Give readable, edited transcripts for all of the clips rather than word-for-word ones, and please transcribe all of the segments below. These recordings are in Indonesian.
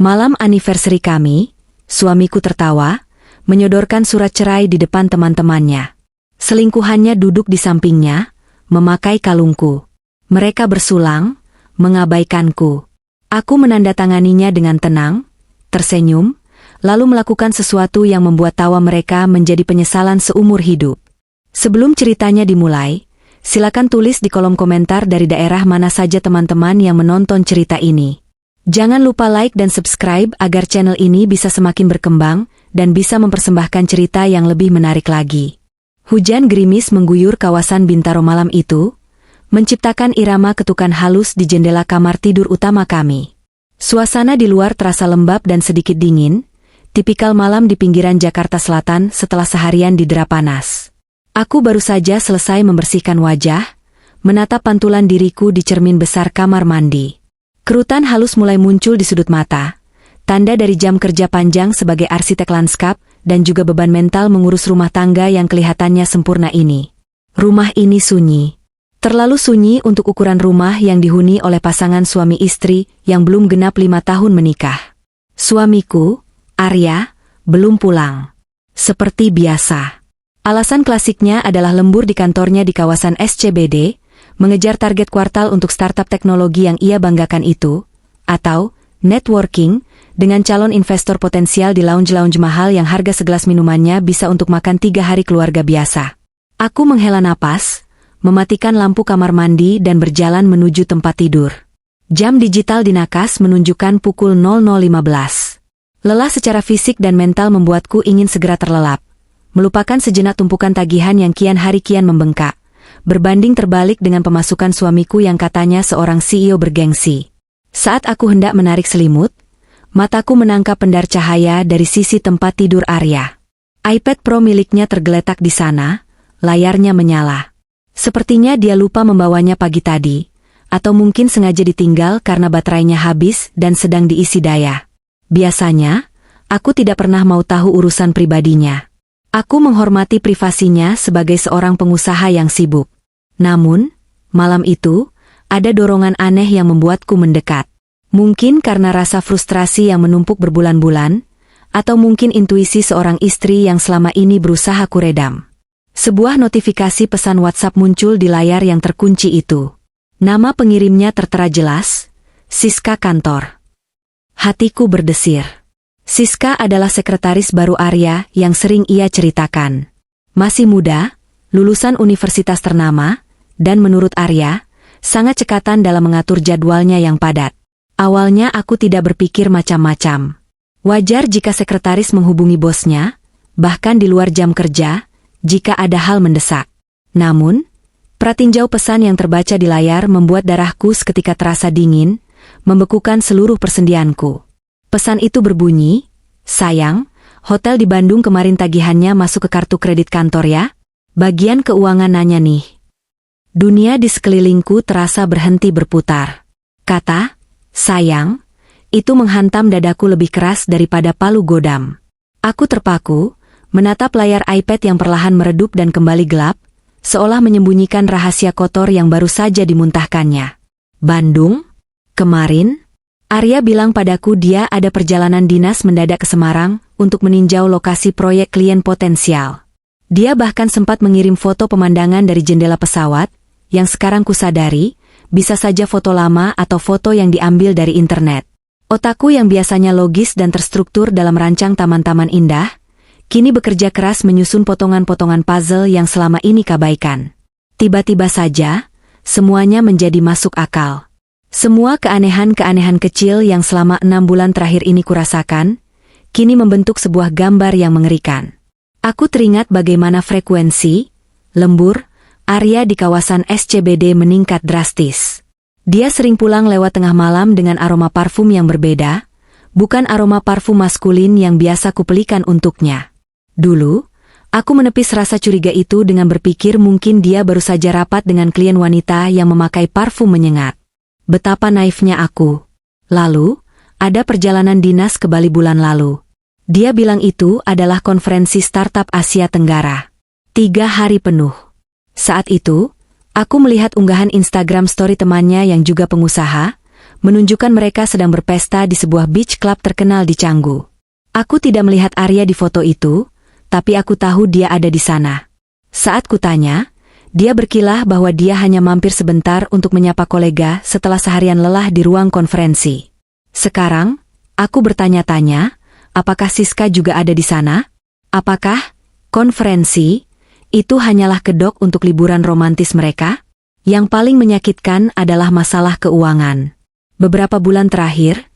Malam anniversary kami, suamiku tertawa, menyodorkan surat cerai di depan teman-temannya. Selingkuhannya duduk di sampingnya, memakai kalungku. Mereka bersulang, mengabaikanku. Aku menandatanganinya dengan tenang, tersenyum, lalu melakukan sesuatu yang membuat tawa mereka menjadi penyesalan seumur hidup. Sebelum ceritanya dimulai, silakan tulis di kolom komentar dari daerah mana saja teman-teman yang menonton cerita ini. Jangan lupa like dan subscribe agar channel ini bisa semakin berkembang dan bisa mempersembahkan cerita yang lebih menarik lagi. Hujan gerimis mengguyur kawasan Bintaro malam itu, menciptakan irama ketukan halus di jendela kamar tidur utama kami. Suasana di luar terasa lembab dan sedikit dingin, tipikal malam di pinggiran Jakarta Selatan setelah seharian didera panas. Aku baru saja selesai membersihkan wajah, menatap pantulan diriku di cermin besar kamar mandi. Kerutan halus mulai muncul di sudut mata, tanda dari jam kerja panjang sebagai arsitek lanskap dan juga beban mental mengurus rumah tangga yang kelihatannya sempurna ini. Rumah ini sunyi. Terlalu sunyi untuk ukuran rumah yang dihuni oleh pasangan suami istri yang belum genap 5 tahun menikah. Suamiku, Arya, belum pulang. Seperti biasa. Alasan klasiknya adalah lembur di kantornya di kawasan SCBD, mengejar target kuartal untuk startup teknologi yang ia banggakan itu, atau networking dengan calon investor potensial di lounge-lounge mahal yang harga segelas minumannya bisa untuk makan 3 hari keluarga biasa. Aku menghela napas, mematikan lampu kamar mandi dan berjalan menuju tempat tidur. Jam digital di nakas menunjukkan pukul 00.15. Lelah secara fisik dan mental membuatku ingin segera terlelap, melupakan sejenak tumpukan tagihan yang kian hari kian membengkak. Berbanding terbalik dengan pemasukan suamiku yang katanya seorang CEO bergengsi. Saat aku hendak menarik selimut, mataku menangkap pendar cahaya dari sisi tempat tidur Arya. iPad Pro miliknya tergeletak di sana, layarnya menyala. Sepertinya dia lupa membawanya pagi tadi, atau mungkin sengaja ditinggal karena baterainya habis dan sedang diisi daya. Biasanya, aku tidak pernah mau tahu urusan pribadinya. Aku menghormati privasinya sebagai seorang pengusaha yang sibuk. Namun, malam itu, ada dorongan aneh yang membuatku mendekat. Mungkin karena rasa frustrasi yang menumpuk berbulan-bulan, atau mungkin intuisi seorang istri yang selama ini berusaha kuredam. Sebuah notifikasi pesan WhatsApp muncul di layar yang terkunci itu. Nama pengirimnya tertera jelas, Siska Kantor. Hatiku berdesir. Siska adalah sekretaris baru Arya yang sering ia ceritakan. Masih muda, lulusan universitas ternama, dan menurut Arya, sangat cekatan dalam mengatur jadwalnya yang padat. Awalnya aku tidak berpikir macam-macam. Wajar jika sekretaris menghubungi bosnya, bahkan di luar jam kerja, jika ada hal mendesak. Namun, pratinjau pesan yang terbaca di layar membuat darahku seketika terasa dingin, membekukan seluruh persendianku. Pesan itu berbunyi, "Sayang, hotel di Bandung kemarin tagihannya masuk ke kartu kredit kantor ya? Bagian keuangan nanya nih." Dunia di sekelilingku terasa berhenti berputar. Kata, "Sayang," itu menghantam dadaku lebih keras daripada palu godam. Aku terpaku, menatap layar iPad yang perlahan meredup dan kembali gelap, seolah menyembunyikan rahasia kotor yang baru saja dimuntahkannya. "Bandung? Kemarin?" Arya bilang padaku dia ada perjalanan dinas mendadak ke Semarang untuk meninjau lokasi proyek klien potensial. Dia bahkan sempat mengirim foto pemandangan dari jendela pesawat, yang sekarang kusadari, bisa saja foto lama atau foto yang diambil dari internet. Otakku yang biasanya logis dan terstruktur dalam rancang taman-taman indah, kini bekerja keras menyusun potongan-potongan puzzle yang selama ini kabaikan. Tiba-tiba saja, semuanya menjadi masuk akal. Semua keanehan-keanehan kecil yang selama 6 bulan terakhir ini kurasakan, kini membentuk sebuah gambar yang mengerikan. Aku teringat bagaimana frekuensi, lembur, Arya di kawasan SCBD meningkat drastis. Dia sering pulang lewat tengah malam dengan aroma parfum yang berbeda, bukan aroma parfum maskulin yang biasa kupelikan untuknya. Dulu, aku menepis rasa curiga itu dengan berpikir mungkin dia baru saja rapat dengan klien wanita yang memakai parfum menyengat. Betapa naifnya aku. Lalu, ada perjalanan dinas ke Bali bulan lalu. Dia bilang itu adalah konferensi startup Asia Tenggara. 3 hari penuh. Saat itu, aku melihat unggahan Instagram story temannya yang juga pengusaha, menunjukkan mereka sedang berpesta di sebuah beach club terkenal di Canggu. Aku tidak melihat Arya di foto itu, tapi aku tahu dia ada di sana. Saat kutanya, dia berkilah bahwa dia hanya mampir sebentar untuk menyapa kolega setelah seharian lelah di ruang konferensi. Sekarang, aku bertanya-tanya, apakah Siska juga ada di sana? Apakah konferensi itu hanyalah kedok untuk liburan romantis mereka? Yang paling menyakitkan adalah masalah keuangan. Beberapa bulan terakhir,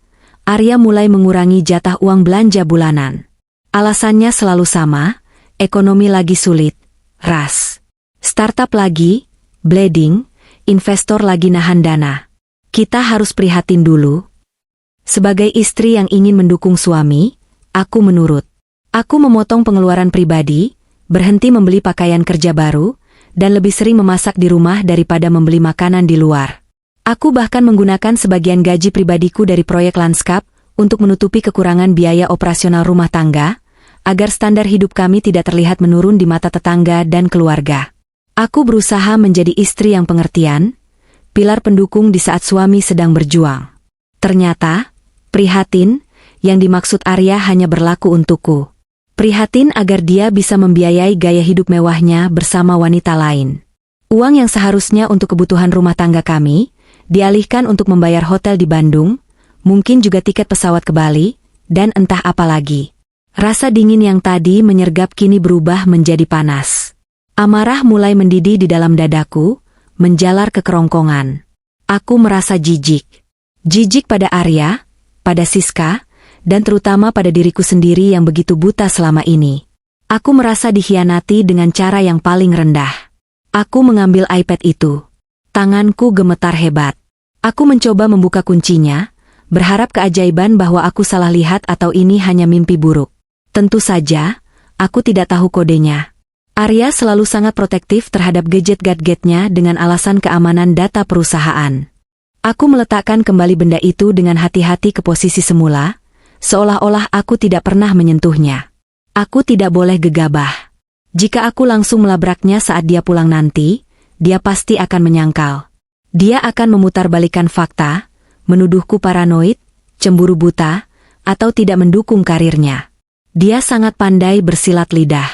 Arya mulai mengurangi jatah uang belanja bulanan. Alasannya selalu sama, ekonomi lagi sulit, ras. Startup lagi, bleeding, investor lagi nahan dana. Kita harus prihatin dulu. Sebagai istri yang ingin mendukung suami, aku menurut. Aku memotong pengeluaran pribadi, berhenti membeli pakaian kerja baru, dan lebih sering memasak di rumah daripada membeli makanan di luar. Aku bahkan menggunakan sebagian gaji pribadiku dari proyek lanskap untuk menutupi kekurangan biaya operasional rumah tangga, agar standar hidup kami tidak terlihat menurun di mata tetangga dan keluarga. Aku berusaha menjadi istri yang pengertian, pilar pendukung di saat suami sedang berjuang. Ternyata, prihatin, yang dimaksud Arya hanya berlaku untukku. Prihatin agar dia bisa membiayai gaya hidup mewahnya bersama wanita lain. Uang yang seharusnya untuk kebutuhan rumah tangga kami, dialihkan untuk membayar hotel di Bandung, mungkin juga tiket pesawat ke Bali, dan entah apa lagi. Rasa dingin yang tadi menyergap kini berubah menjadi panas. Amarah mulai mendidih di dalam dadaku, menjalar ke kerongkongan. Aku merasa jijik. Jijik pada Arya, pada Siska, dan terutama pada diriku sendiri yang begitu buta selama ini. Aku merasa dikhianati dengan cara yang paling rendah. Aku mengambil iPad itu. Tanganku gemetar hebat. Aku mencoba membuka kuncinya, berharap keajaiban bahwa aku salah lihat atau ini hanya mimpi buruk. Tentu saja, aku tidak tahu kodenya. Arya selalu sangat protektif terhadap gadget-gadgetnya dengan alasan keamanan data perusahaan. Aku meletakkan kembali benda itu dengan hati-hati ke posisi semula, seolah-olah aku tidak pernah menyentuhnya. Aku tidak boleh gegabah. Jika aku langsung melabraknya saat dia pulang nanti, dia pasti akan menyangkal. Dia akan memutarbalikkan fakta, menuduhku paranoid, cemburu buta, atau tidak mendukung karirnya. Dia sangat pandai bersilat lidah.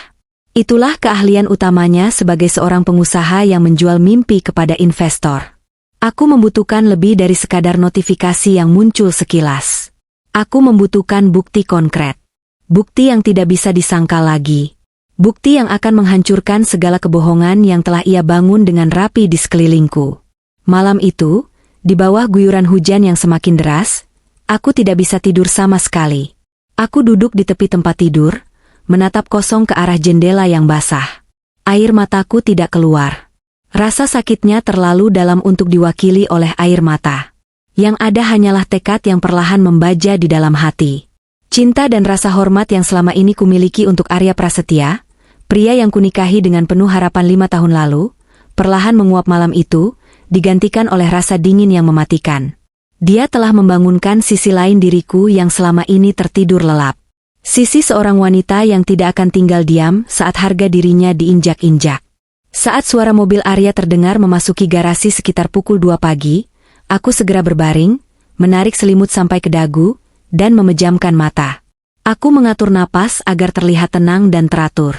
Itulah keahlian utamanya sebagai seorang pengusaha yang menjual mimpi kepada investor. Aku membutuhkan lebih dari sekadar notifikasi yang muncul sekilas. Aku membutuhkan bukti konkret. Bukti yang tidak bisa disangkal lagi. Bukti yang akan menghancurkan segala kebohongan yang telah ia bangun dengan rapi di sekelilingku. Malam itu, di bawah guyuran hujan yang semakin deras, aku tidak bisa tidur sama sekali. Aku duduk di tepi tempat tidur, menatap kosong ke arah jendela yang basah. Air mataku tidak keluar. Rasa sakitnya terlalu dalam untuk diwakili oleh air mata. Yang ada hanyalah tekad yang perlahan membaja di dalam hati. Cinta dan rasa hormat yang selama ini kumiliki untuk Arya Prasetya, pria yang kunikahi dengan penuh harapan 5 tahun lalu, perlahan menguap malam itu, digantikan oleh rasa dingin yang mematikan. Dia telah membangunkan sisi lain diriku yang selama ini tertidur lelap. Sisi seorang wanita yang tidak akan tinggal diam saat harga dirinya diinjak-injak. Saat suara mobil Arya terdengar memasuki garasi sekitar pukul 2 pagi, aku segera berbaring, menarik selimut sampai ke dagu, dan memejamkan mata. Aku mengatur napas agar terlihat tenang dan teratur.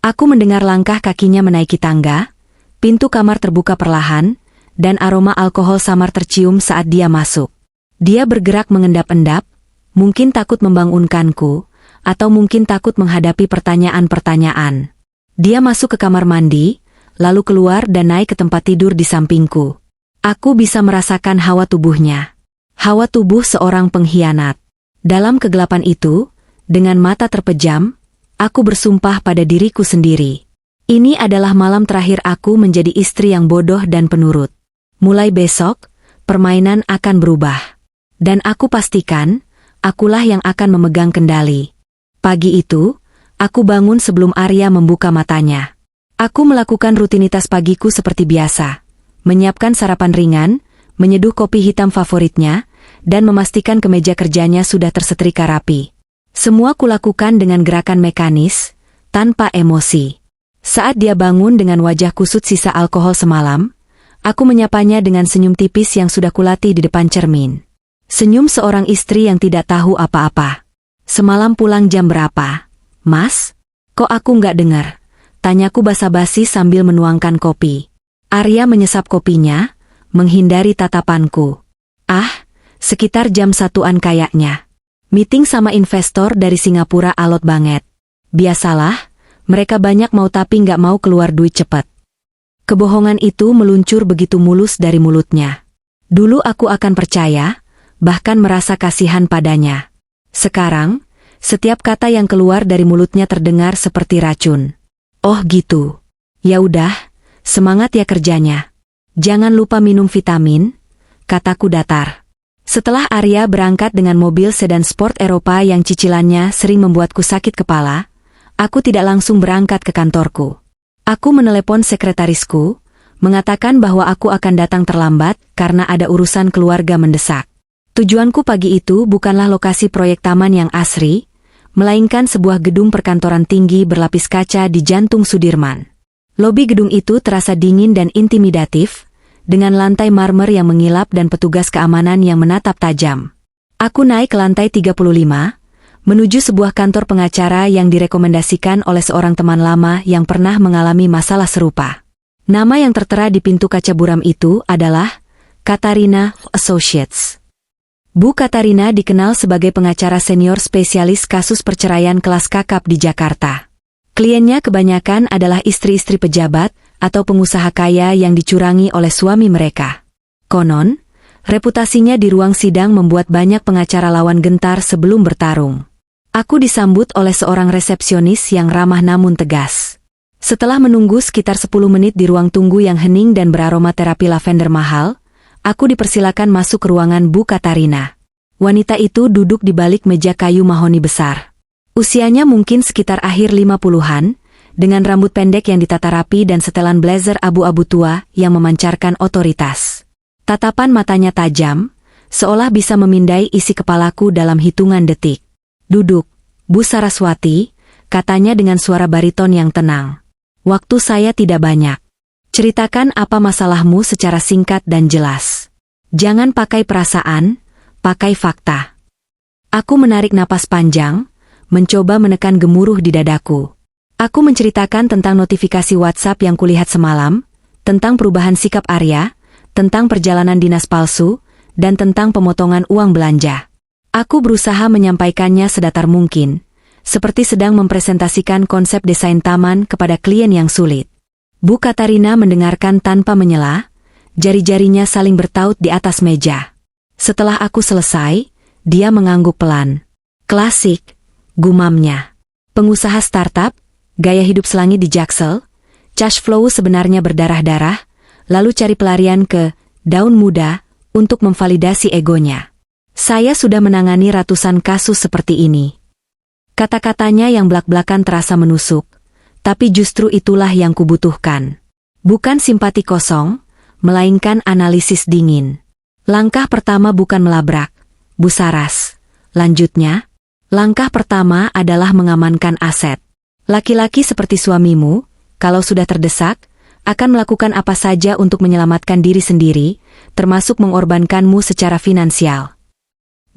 Aku mendengar langkah kakinya menaiki tangga, pintu kamar terbuka perlahan, dan aroma alkohol samar tercium saat dia masuk. Dia bergerak mengendap-endap, mungkin takut membangunkanku, atau mungkin takut menghadapi pertanyaan-pertanyaan. Dia masuk ke kamar mandi, lalu keluar dan naik ke tempat tidur di sampingku. Aku bisa merasakan hawa tubuhnya. Hawa tubuh seorang pengkhianat. Dalam kegelapan itu, dengan mata terpejam, aku bersumpah pada diriku sendiri. Ini adalah malam terakhir aku menjadi istri yang bodoh dan penurut. Mulai besok, permainan akan berubah. Dan aku pastikan, akulah yang akan memegang kendali. Pagi itu, aku bangun sebelum Arya membuka matanya. Aku melakukan rutinitas pagiku seperti biasa. Menyiapkan sarapan ringan, menyeduh kopi hitam favoritnya, dan memastikan kemeja kerjanya sudah tersetrika rapi. Semua kulakukan dengan gerakan mekanis, tanpa emosi. Saat dia bangun dengan wajah kusut sisa alkohol semalam, aku menyapanya dengan senyum tipis yang sudah kulatih di depan cermin. Senyum seorang istri yang tidak tahu apa-apa. Semalam pulang jam berapa? Mas? Kok aku nggak dengar? Tanyaku basa-basi sambil menuangkan kopi. Arya menyesap kopinya, menghindari tatapanku. Sekitar jam 1-an kayaknya. Meeting sama investor dari Singapura alot banget. Biasalah, mereka banyak mau tapi nggak mau keluar duit cepet. Kebohongan itu meluncur begitu mulus dari mulutnya. Dulu aku akan percaya, bahkan merasa kasihan padanya. Sekarang, setiap kata yang keluar dari mulutnya terdengar seperti racun. Oh gitu. Ya udah, semangat ya kerjanya. Jangan lupa minum vitamin, kataku datar. Setelah Arya berangkat dengan mobil sedan sport Eropa yang cicilannya sering membuatku sakit kepala, aku tidak langsung berangkat ke kantorku. Aku menelepon sekretarisku, mengatakan bahwa aku akan datang terlambat karena ada urusan keluarga mendesak. Tujuanku pagi itu bukanlah lokasi proyek taman yang asri, melainkan sebuah gedung perkantoran tinggi berlapis kaca di jantung Sudirman. Lobi gedung itu terasa dingin dan intimidatif, dengan lantai marmer yang mengilap dan petugas keamanan yang menatap tajam. Aku naik ke lantai 35, menuju sebuah kantor pengacara yang direkomendasikan oleh seorang teman lama yang pernah mengalami masalah serupa. Nama yang tertera di pintu kaca buram itu adalah Katarina Associates. Bu Katarina dikenal sebagai pengacara senior spesialis kasus perceraian kelas kakap di Jakarta. Kliennya kebanyakan adalah istri-istri pejabat atau pengusaha kaya yang dicurangi oleh suami mereka. Konon, reputasinya di ruang sidang membuat banyak pengacara lawan gentar sebelum bertarung. Aku disambut oleh seorang resepsionis yang ramah namun tegas. Setelah menunggu sekitar 10 menit di ruang tunggu yang hening dan beraroma terapi lavender mahal, aku dipersilakan masuk ke ruangan Bu Katarina. Wanita itu duduk di balik meja kayu mahoni besar. Usianya mungkin sekitar akhir 50-an, dengan rambut pendek yang ditata rapi dan setelan blazer abu-abu tua yang memancarkan otoritas. Tatapan matanya tajam, seolah bisa memindai isi kepalaku dalam hitungan detik. "Duduk, Bu Saraswati," katanya dengan suara bariton yang tenang. "Waktu saya tidak banyak. Ceritakan apa masalahmu secara singkat dan jelas. Jangan pakai perasaan, pakai fakta." Aku menarik napas panjang, mencoba menekan gemuruh di dadaku. Aku menceritakan tentang notifikasi WhatsApp yang kulihat semalam, tentang perubahan sikap Arya, tentang perjalanan dinas palsu, dan tentang pemotongan uang belanja. Aku berusaha menyampaikannya sedatar mungkin, seperti sedang mempresentasikan konsep desain taman kepada klien yang sulit. Bu Katarina mendengarkan tanpa menyela, jari-jarinya saling bertaut di atas meja. Setelah aku selesai, dia mengangguk pelan. "Klasik," gumamnya. "Pengusaha startup, gaya hidup selangit di Jaksel, cash flow sebenarnya berdarah-darah, lalu cari pelarian ke daun muda untuk memvalidasi egonya. Saya sudah menangani ratusan kasus seperti ini." Kata-katanya yang blak-blakan terasa menusuk, tapi justru itulah yang kubutuhkan. Bukan simpati kosong, melainkan analisis dingin. "Langkah pertama bukan melabrak, Bu Saras," lanjutnya. "Langkah pertama adalah mengamankan aset. Laki-laki seperti suamimu, kalau sudah terdesak, akan melakukan apa saja untuk menyelamatkan diri sendiri, termasuk mengorbankanmu secara finansial."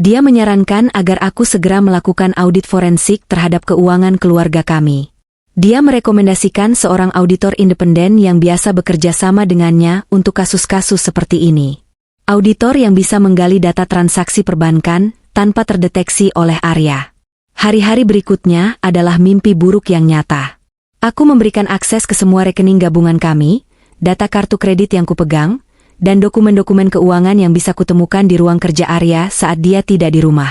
Dia menyarankan agar aku segera melakukan audit forensik terhadap keuangan keluarga kami. Dia merekomendasikan seorang auditor independen yang biasa bekerja sama dengannya untuk kasus-kasus seperti ini. Auditor yang bisa menggali data transaksi perbankan tanpa terdeteksi oleh Arya. Hari-hari berikutnya adalah mimpi buruk yang nyata. Aku memberikan akses ke semua rekening gabungan kami, data kartu kredit yang kupegang, dan dokumen-dokumen keuangan yang bisa kutemukan di ruang kerja Arya saat dia tidak di rumah.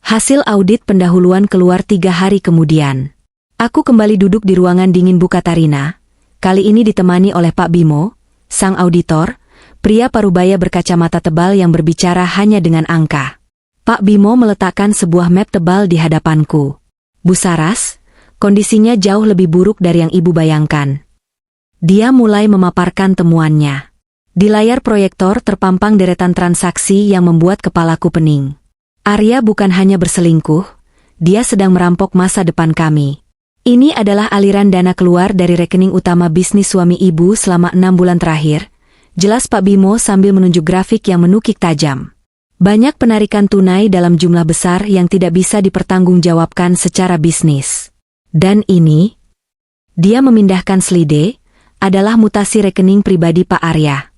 Hasil audit pendahuluan keluar 3 hari kemudian. Aku kembali duduk di ruangan dingin Bu Katarina, kali ini ditemani oleh Pak Bimo, sang auditor, pria parubaya berkacamata tebal yang berbicara hanya dengan angka. Pak Bimo meletakkan sebuah map tebal di hadapanku. "Bu Saras, kondisinya jauh lebih buruk dari yang Ibu bayangkan." Dia mulai memaparkan temuannya. Di layar proyektor terpampang deretan transaksi yang membuat kepalaku pening. Arya bukan hanya berselingkuh, dia sedang merampok masa depan kami. Ini adalah aliran dana keluar dari rekening utama bisnis suami ibu selama 6 bulan terakhir, jelas Pak Bimo sambil menunjuk grafik yang menukik tajam. Banyak penarikan tunai dalam jumlah besar yang tidak bisa dipertanggungjawabkan secara bisnis. Dan ini, dia memindahkan selide, adalah mutasi rekening pribadi Pak Arya.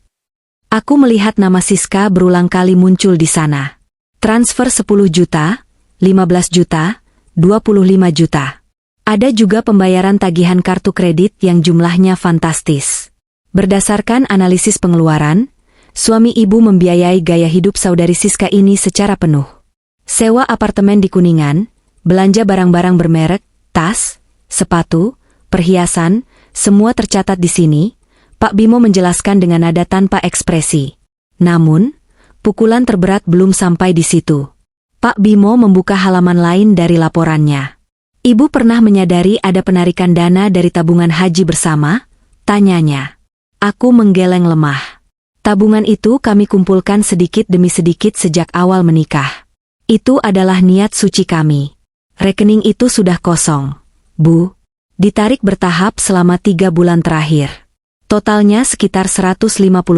Aku melihat nama Siska berulang kali muncul di sana. Transfer 10 juta, 15 juta, 25 juta. Ada juga pembayaran tagihan kartu kredit yang jumlahnya fantastis. Berdasarkan analisis pengeluaran, suami ibu membiayai gaya hidup saudari Siska ini secara penuh. Sewa apartemen di Kuningan, belanja barang-barang bermerek, tas, sepatu, perhiasan, semua tercatat di sini, Pak Bimo menjelaskan dengan nada tanpa ekspresi. Namun, pukulan terberat belum sampai di situ. Pak Bimo membuka halaman lain dari laporannya. Ibu pernah menyadari ada penarikan dana dari tabungan haji bersama? Tanyanya. Aku menggeleng lemah. Tabungan itu kami kumpulkan sedikit demi sedikit sejak awal menikah. Itu adalah niat suci kami. Rekening itu sudah kosong, Bu. Ditarik bertahap selama 3 bulan terakhir. Totalnya sekitar 150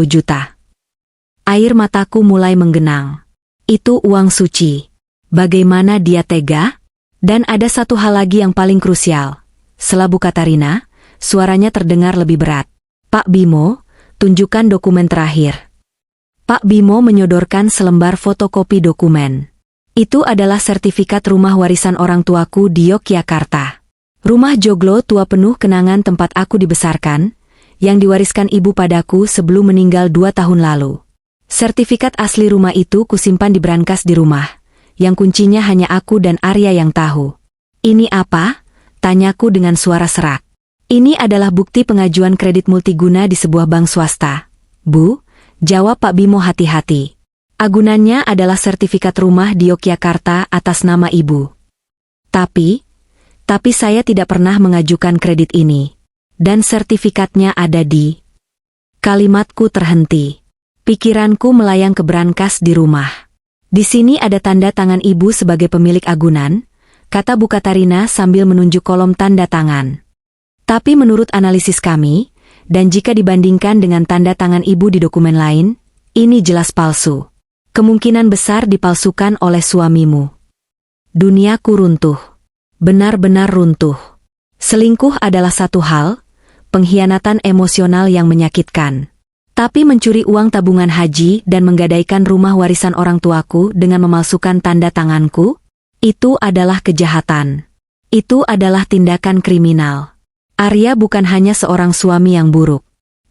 juta. Air mataku mulai menggenang. Itu uang suci. Bagaimana dia tega? Dan ada satu hal lagi yang paling krusial. Setelah Bu Katarina, suaranya terdengar lebih berat. Pak Bimo, tunjukkan dokumen terakhir. Pak Bimo menyodorkan selembar fotokopi dokumen. Itu adalah sertifikat rumah warisan orang tuaku di Yogyakarta. Rumah joglo tua penuh kenangan tempat aku dibesarkan, yang diwariskan ibu padaku sebelum meninggal 2 tahun lalu. Sertifikat asli rumah itu kusimpan di brankas di rumah. Yang kuncinya hanya aku dan Arya yang tahu. Ini apa? Tanyaku dengan suara serak. Ini adalah bukti pengajuan kredit multiguna di sebuah bank swasta. Bu, jawab Pak Bimo hati-hati. Agunannya adalah sertifikat rumah di Yogyakarta atas nama ibu. Tapi saya tidak pernah mengajukan kredit ini. Dan sertifikatnya ada di... Kalimatku terhenti. Pikiranku melayang ke brankas di rumah. Di sini ada tanda tangan ibu sebagai pemilik agunan, kata Bu Katarina sambil menunjuk kolom tanda tangan. Tapi menurut analisis kami, dan jika dibandingkan dengan tanda tangan ibu di dokumen lain, ini jelas palsu. Kemungkinan besar dipalsukan oleh suamimu. Duniaku runtuh. Benar-benar runtuh. Selingkuh adalah satu hal, pengkhianatan emosional yang menyakitkan. Tapi mencuri uang tabungan haji dan menggadaikan rumah warisan orang tuaku dengan memalsukan tanda tanganku, itu adalah kejahatan. Itu adalah tindakan kriminal. Arya bukan hanya seorang suami yang buruk.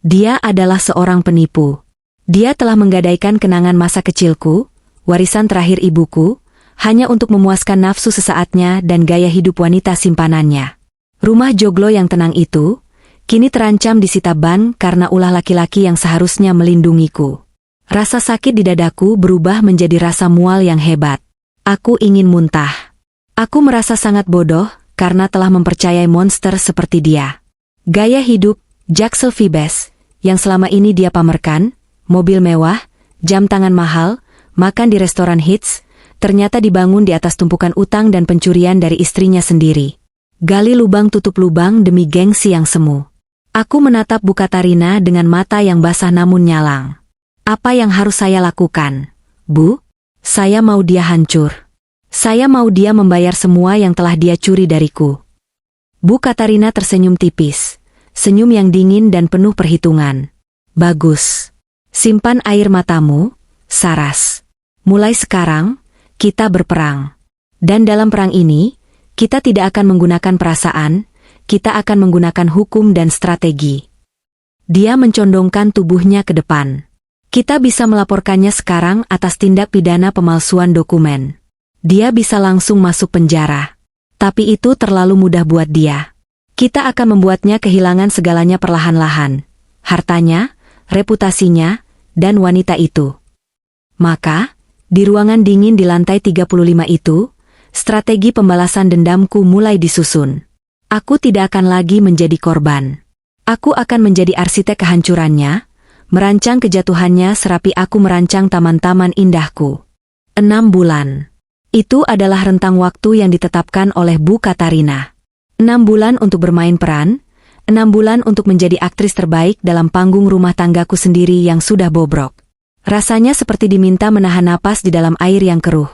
Dia adalah seorang penipu. Dia telah menggadaikan kenangan masa kecilku, warisan terakhir ibuku, hanya untuk memuaskan nafsu sesaatnya dan gaya hidup wanita simpanannya. Rumah joglo yang tenang itu kini terancam disita ban karena ulah laki-laki yang seharusnya melindungiku. Rasa sakit di dadaku berubah menjadi rasa mual yang hebat. Aku ingin muntah. Aku merasa sangat bodoh karena telah mempercayai monster seperti dia. Gaya hidup Jaksel Vibes yang selama ini dia pamerkan, mobil mewah, jam tangan mahal, makan di restoran hits, ternyata dibangun di atas tumpukan utang dan pencurian dari istrinya sendiri. Gali lubang tutup lubang demi gengsi yang semu. Aku menatap Bu Katarina dengan mata yang basah namun nyalang. Apa yang harus saya lakukan? Bu, saya mau dia hancur. Saya mau dia membayar semua yang telah dia curi dariku. Bu Katarina tersenyum tipis. Senyum yang dingin dan penuh perhitungan. Bagus. Simpan air matamu, Saras. Mulai sekarang, kita berperang. Dan dalam perang ini, kita tidak akan menggunakan perasaan, kita akan menggunakan hukum dan strategi. Dia mencondongkan tubuhnya ke depan. Kita bisa melaporkannya sekarang atas tindak pidana pemalsuan dokumen. Dia bisa langsung masuk penjara. Tapi itu terlalu mudah buat dia. Kita akan membuatnya kehilangan segalanya perlahan-lahan. Hartanya, reputasinya, dan wanita itu. Maka, di ruangan dingin di lantai 35 itu, strategi pembalasan dendamku mulai disusun. Aku tidak akan lagi menjadi korban. Aku akan menjadi arsitek kehancurannya, merancang kejatuhannya serapi aku merancang taman-taman indahku. 6 bulan. Itu adalah rentang waktu yang ditetapkan oleh Bu Katarina. 6 bulan untuk bermain peran, 6 bulan untuk menjadi aktris terbaik dalam panggung rumah tanggaku sendiri yang sudah bobrok. Rasanya seperti diminta menahan napas di dalam air yang keruh.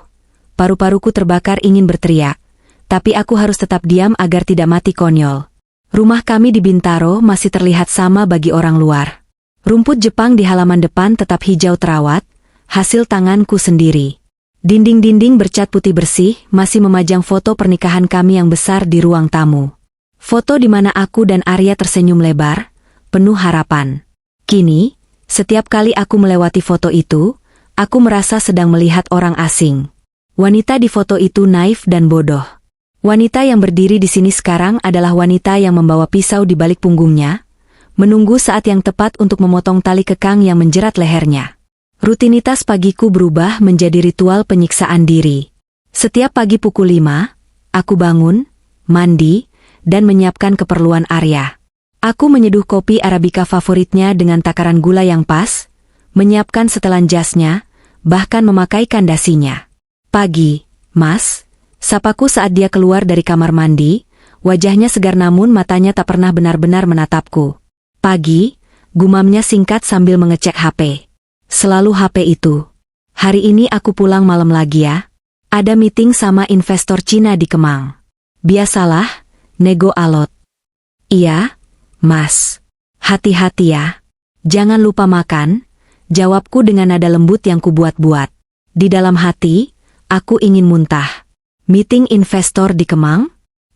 Paru-paruku terbakar ingin berteriak, tapi aku harus tetap diam agar tidak mati konyol. Rumah kami di Bintaro masih terlihat sama bagi orang luar. Rumput Jepang di halaman depan tetap hijau terawat, hasil tanganku sendiri. Dinding-dinding bercat putih bersih masih memajang foto pernikahan kami yang besar di ruang tamu. Foto di mana aku dan Arya tersenyum lebar, penuh harapan. Kini, setiap kali aku melewati foto itu, aku merasa sedang melihat orang asing. Wanita di foto itu naif dan bodoh. Wanita yang berdiri di sini sekarang adalah wanita yang membawa pisau di balik punggungnya, menunggu saat yang tepat untuk memotong tali kekang yang menjerat lehernya. Rutinitas pagiku berubah menjadi ritual penyiksaan diri. Setiap pagi pukul 5, aku bangun, mandi, dan menyiapkan keperluan Arya. Aku menyeduh kopi Arabica favoritnya dengan takaran gula yang pas, menyiapkan setelan jasnya, bahkan memakaikan dasinya. Pagi, Mas, sapaku saat dia keluar dari kamar mandi, wajahnya segar namun matanya tak pernah benar-benar menatapku. Pagi, gumamnya singkat sambil mengecek HP. Selalu HP itu. Hari ini aku pulang malam lagi ya. Ada meeting sama investor Cina di Kemang. Biasalah, nego alot. Iya, Mas. Hati-hati ya. Jangan lupa makan, jawabku dengan nada lembut yang kubuat-buat. Di dalam hati, aku ingin muntah. Meeting investor di Kemang?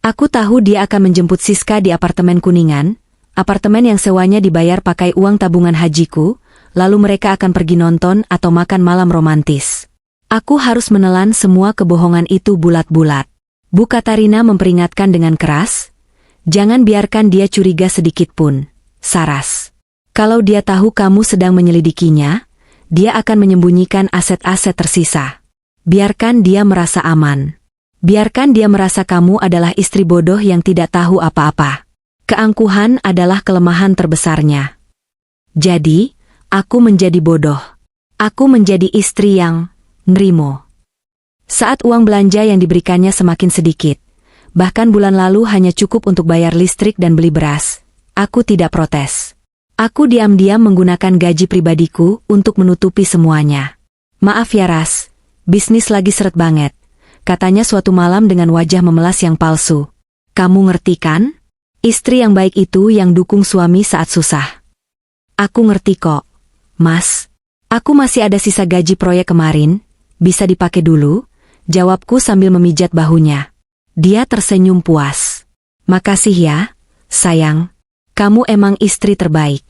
Aku tahu dia akan menjemput Siska di apartemen Kuningan, apartemen yang sewanya dibayar pakai uang tabungan hajiku, lalu mereka akan pergi nonton atau makan malam romantis. Aku harus menelan semua kebohongan itu bulat-bulat. Bu Katarina memperingatkan dengan keras, jangan biarkan dia curiga sedikit pun, Saras. Kalau dia tahu kamu sedang menyelidikinya, dia akan menyembunyikan aset-aset tersisa. Biarkan dia merasa aman. Biarkan dia merasa kamu adalah istri bodoh yang tidak tahu apa-apa. Keangkuhan adalah kelemahan terbesarnya. Jadi, aku menjadi bodoh. Aku menjadi istri yang ngerimo. Saat uang belanja yang diberikannya semakin sedikit, bahkan bulan lalu hanya cukup untuk bayar listrik dan beli beras, aku tidak protes. Aku diam-diam menggunakan gaji pribadiku untuk menutupi semuanya. Maaf ya Ras, bisnis lagi seret banget, katanya suatu malam dengan wajah memelas yang palsu. Kamu ngerti kan? Istri yang baik itu yang dukung suami saat susah. Aku ngerti kok, Mas. Aku masih ada sisa gaji proyek kemarin, bisa dipakai dulu, jawabku sambil memijat bahunya. Dia tersenyum puas. Makasih ya, sayang. Kamu emang istri terbaik.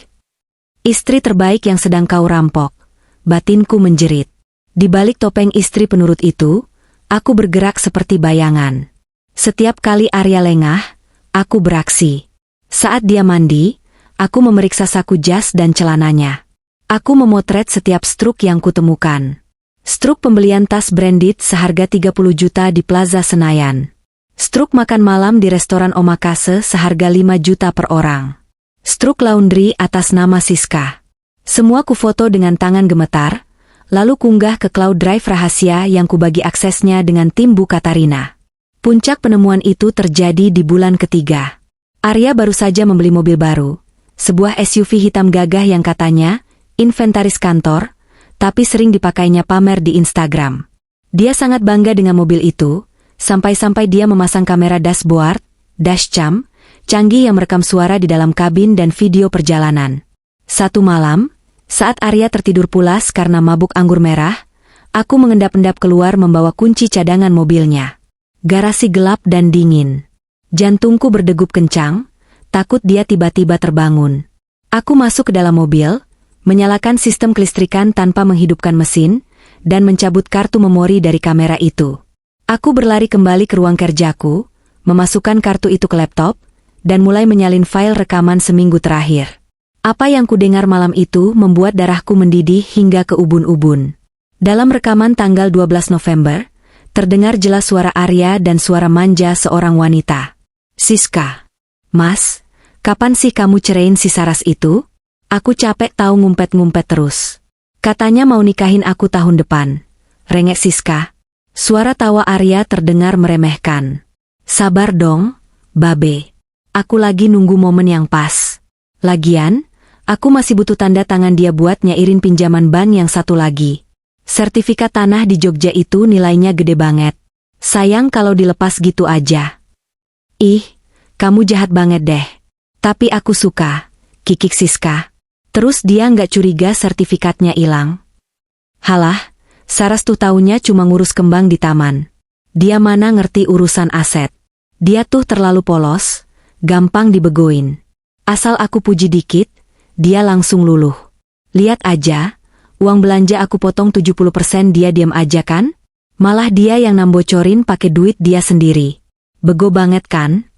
Istri terbaik yang sedang kau rampok. Batinku menjerit. Di balik topeng istri penurut itu, aku bergerak seperti bayangan. Setiap kali Arya lengah, aku beraksi. Saat dia mandi, aku memeriksa saku jas dan celananya. Aku memotret setiap struk yang kutemukan. Struk pembelian tas branded seharga 30 juta di Plaza Senayan. Struk makan malam di restoran omakase seharga 5 juta per orang. Struk laundry atas nama Siska. Semua kufoto dengan tangan gemetar, lalu kunggah ke cloud drive rahasia yang kubagi aksesnya dengan tim Bu Katarina. Puncak penemuan itu terjadi di bulan ketiga. Arya baru saja membeli mobil baru, sebuah SUV hitam gagah yang katanya inventaris kantor, tapi sering dipakainya pamer di Instagram. Dia sangat bangga dengan mobil itu, sampai-sampai dia memasang kamera dashboard, dashcam, canggih yang merekam suara di dalam kabin dan video perjalanan. Satu malam, saat Arya tertidur pulas karena mabuk anggur merah, aku mengendap-endap keluar membawa kunci cadangan mobilnya. Garasi gelap dan dingin. Jantungku berdegup kencang, takut dia tiba-tiba terbangun. Aku masuk ke dalam mobil, menyalakan sistem kelistrikan tanpa menghidupkan mesin, dan mencabut kartu memori dari kamera itu. Aku berlari kembali ke ruang kerjaku, memasukkan kartu itu ke laptop, dan mulai menyalin file rekaman seminggu terakhir. Apa yang kudengar malam itu membuat darahku mendidih hingga ke ubun-ubun. Dalam rekaman tanggal 12 November, terdengar jelas suara Arya dan suara manja seorang wanita. Siska. Mas, kapan sih kamu ceraiin si Saras itu? Aku capek tahu ngumpet-ngumpet terus. Katanya mau nikahin aku tahun depan. Rengek Siska. Suara tawa Arya terdengar meremehkan. Sabar dong, Babe. Aku lagi nunggu momen yang pas. Lagian, Aku masih butuh tanda tangan dia buat nyairin pinjaman bank yang satu lagi. Sertifikat tanah di Jogja itu nilainya gede banget. Sayang kalau dilepas gitu aja. Ih, kamu jahat banget deh. Tapi aku suka, kikik Siska. Terus dia nggak curiga sertifikatnya hilang? Halah, Saras tuh taunya cuma ngurus kembang di taman. Dia mana ngerti urusan aset. Dia tuh terlalu polos, gampang dibegoin. Asal aku puji dikit, dia langsung luluh. Lihat aja, uang belanja aku potong 70% dia diam aja kan? Malah dia yang nambocorin pakai duit dia sendiri. Bego banget kan?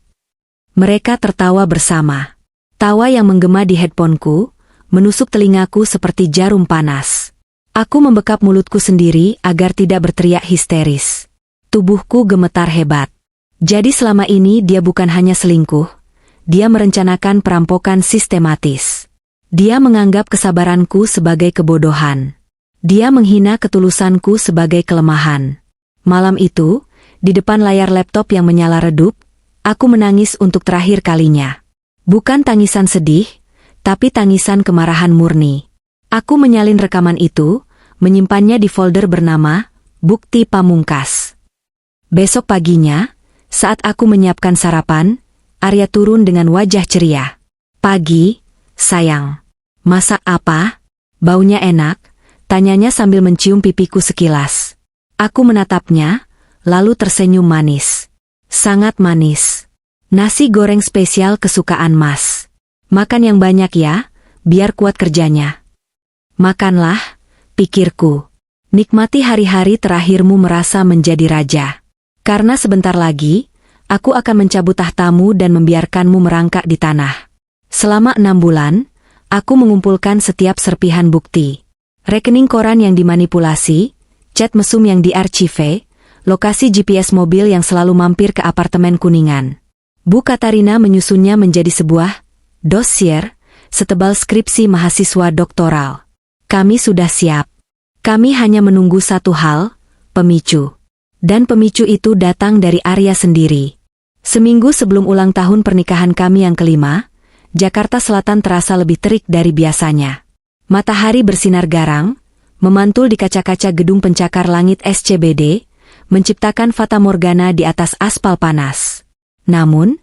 Mereka tertawa bersama. Tawa yang menggema di headphoneku, menusuk telingaku seperti jarum panas. Aku membekap mulutku sendiri agar tidak berteriak histeris. Tubuhku gemetar hebat. Jadi selama ini dia bukan hanya selingkuh, dia merencanakan perampokan sistematis. Dia menganggap kesabaranku sebagai kebodohan. Dia menghina ketulusanku sebagai kelemahan. Malam itu, di depan layar laptop yang menyala redup, aku menangis untuk terakhir kalinya. Bukan tangisan sedih, tapi tangisan kemarahan murni. Aku menyalin rekaman itu, menyimpannya di folder bernama Bukti Pamungkas. Besok paginya, saat aku menyiapkan sarapan, Arya turun dengan wajah ceria. Pagi, sayang. Masak apa? Baunya enak, tanyanya sambil mencium pipiku sekilas. Aku menatapnya, lalu tersenyum manis. Sangat manis. Nasi goreng spesial kesukaan Mas. Makan yang banyak ya, biar kuat kerjanya. Makanlah, pikirku. Nikmati hari-hari terakhirmu merasa menjadi raja. Karena sebentar lagi, aku akan mencabut tahtamu dan membiarkanmu merangkak di tanah. Selama 6 bulan, aku mengumpulkan setiap serpihan bukti. Rekening koran yang dimanipulasi, chat mesum yang diarchive, lokasi GPS mobil yang selalu mampir ke apartemen Kuningan. Bu Katarina menyusunnya menjadi sebuah dosier, setebal skripsi mahasiswa doktoral. Kami sudah siap. Kami hanya menunggu satu hal, pemicu. Dan pemicu itu datang dari Arya sendiri. Seminggu sebelum ulang tahun pernikahan kami yang kelima, Jakarta Selatan terasa lebih terik dari biasanya. Matahari bersinar garang, memantul di kaca-kaca gedung pencakar langit SCBD, menciptakan fata morgana di atas aspal panas. Namun,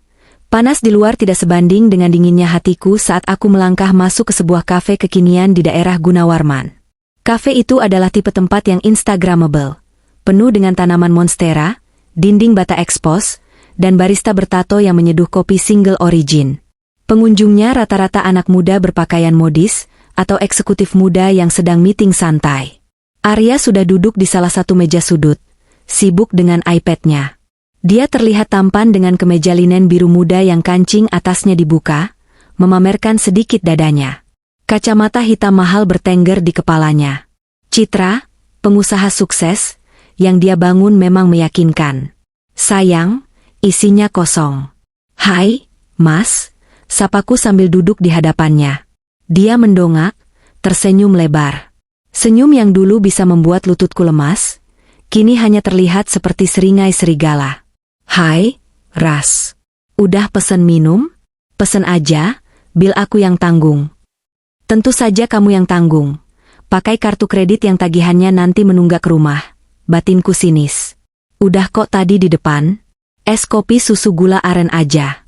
panas di luar tidak sebanding dengan dinginnya hatiku saat aku melangkah masuk ke sebuah kafe kekinian di daerah Gunawarman. Kafe itu adalah tipe tempat yang instagramable, penuh dengan tanaman monstera, dinding bata ekspos, dan barista bertato yang menyeduh kopi single origin. Pengunjungnya rata-rata anak muda berpakaian modis, atau eksekutif muda yang sedang meeting santai. Arya sudah duduk di salah satu meja sudut, sibuk dengan iPad-nya. Dia terlihat tampan dengan kemeja linen biru muda yang kancing atasnya dibuka, memamerkan sedikit dadanya. Kacamata hitam mahal bertengger di kepalanya. Citra, pengusaha sukses, yang dia bangun memang meyakinkan. Sayang, isinya kosong. Hai, Mas, sapaku sambil duduk di hadapannya. Dia mendongak, tersenyum lebar. Senyum yang dulu bisa membuat lututku lemas, kini hanya terlihat seperti seringai serigala. Hai, Ras. Udah pesen minum? Pesen aja, bil aku yang tanggung. Tentu saja kamu yang tanggung. Pakai kartu kredit yang tagihannya nanti menunggak ke rumah. Batinku sinis. Udah kok tadi di depan. Es kopi susu gula aren aja.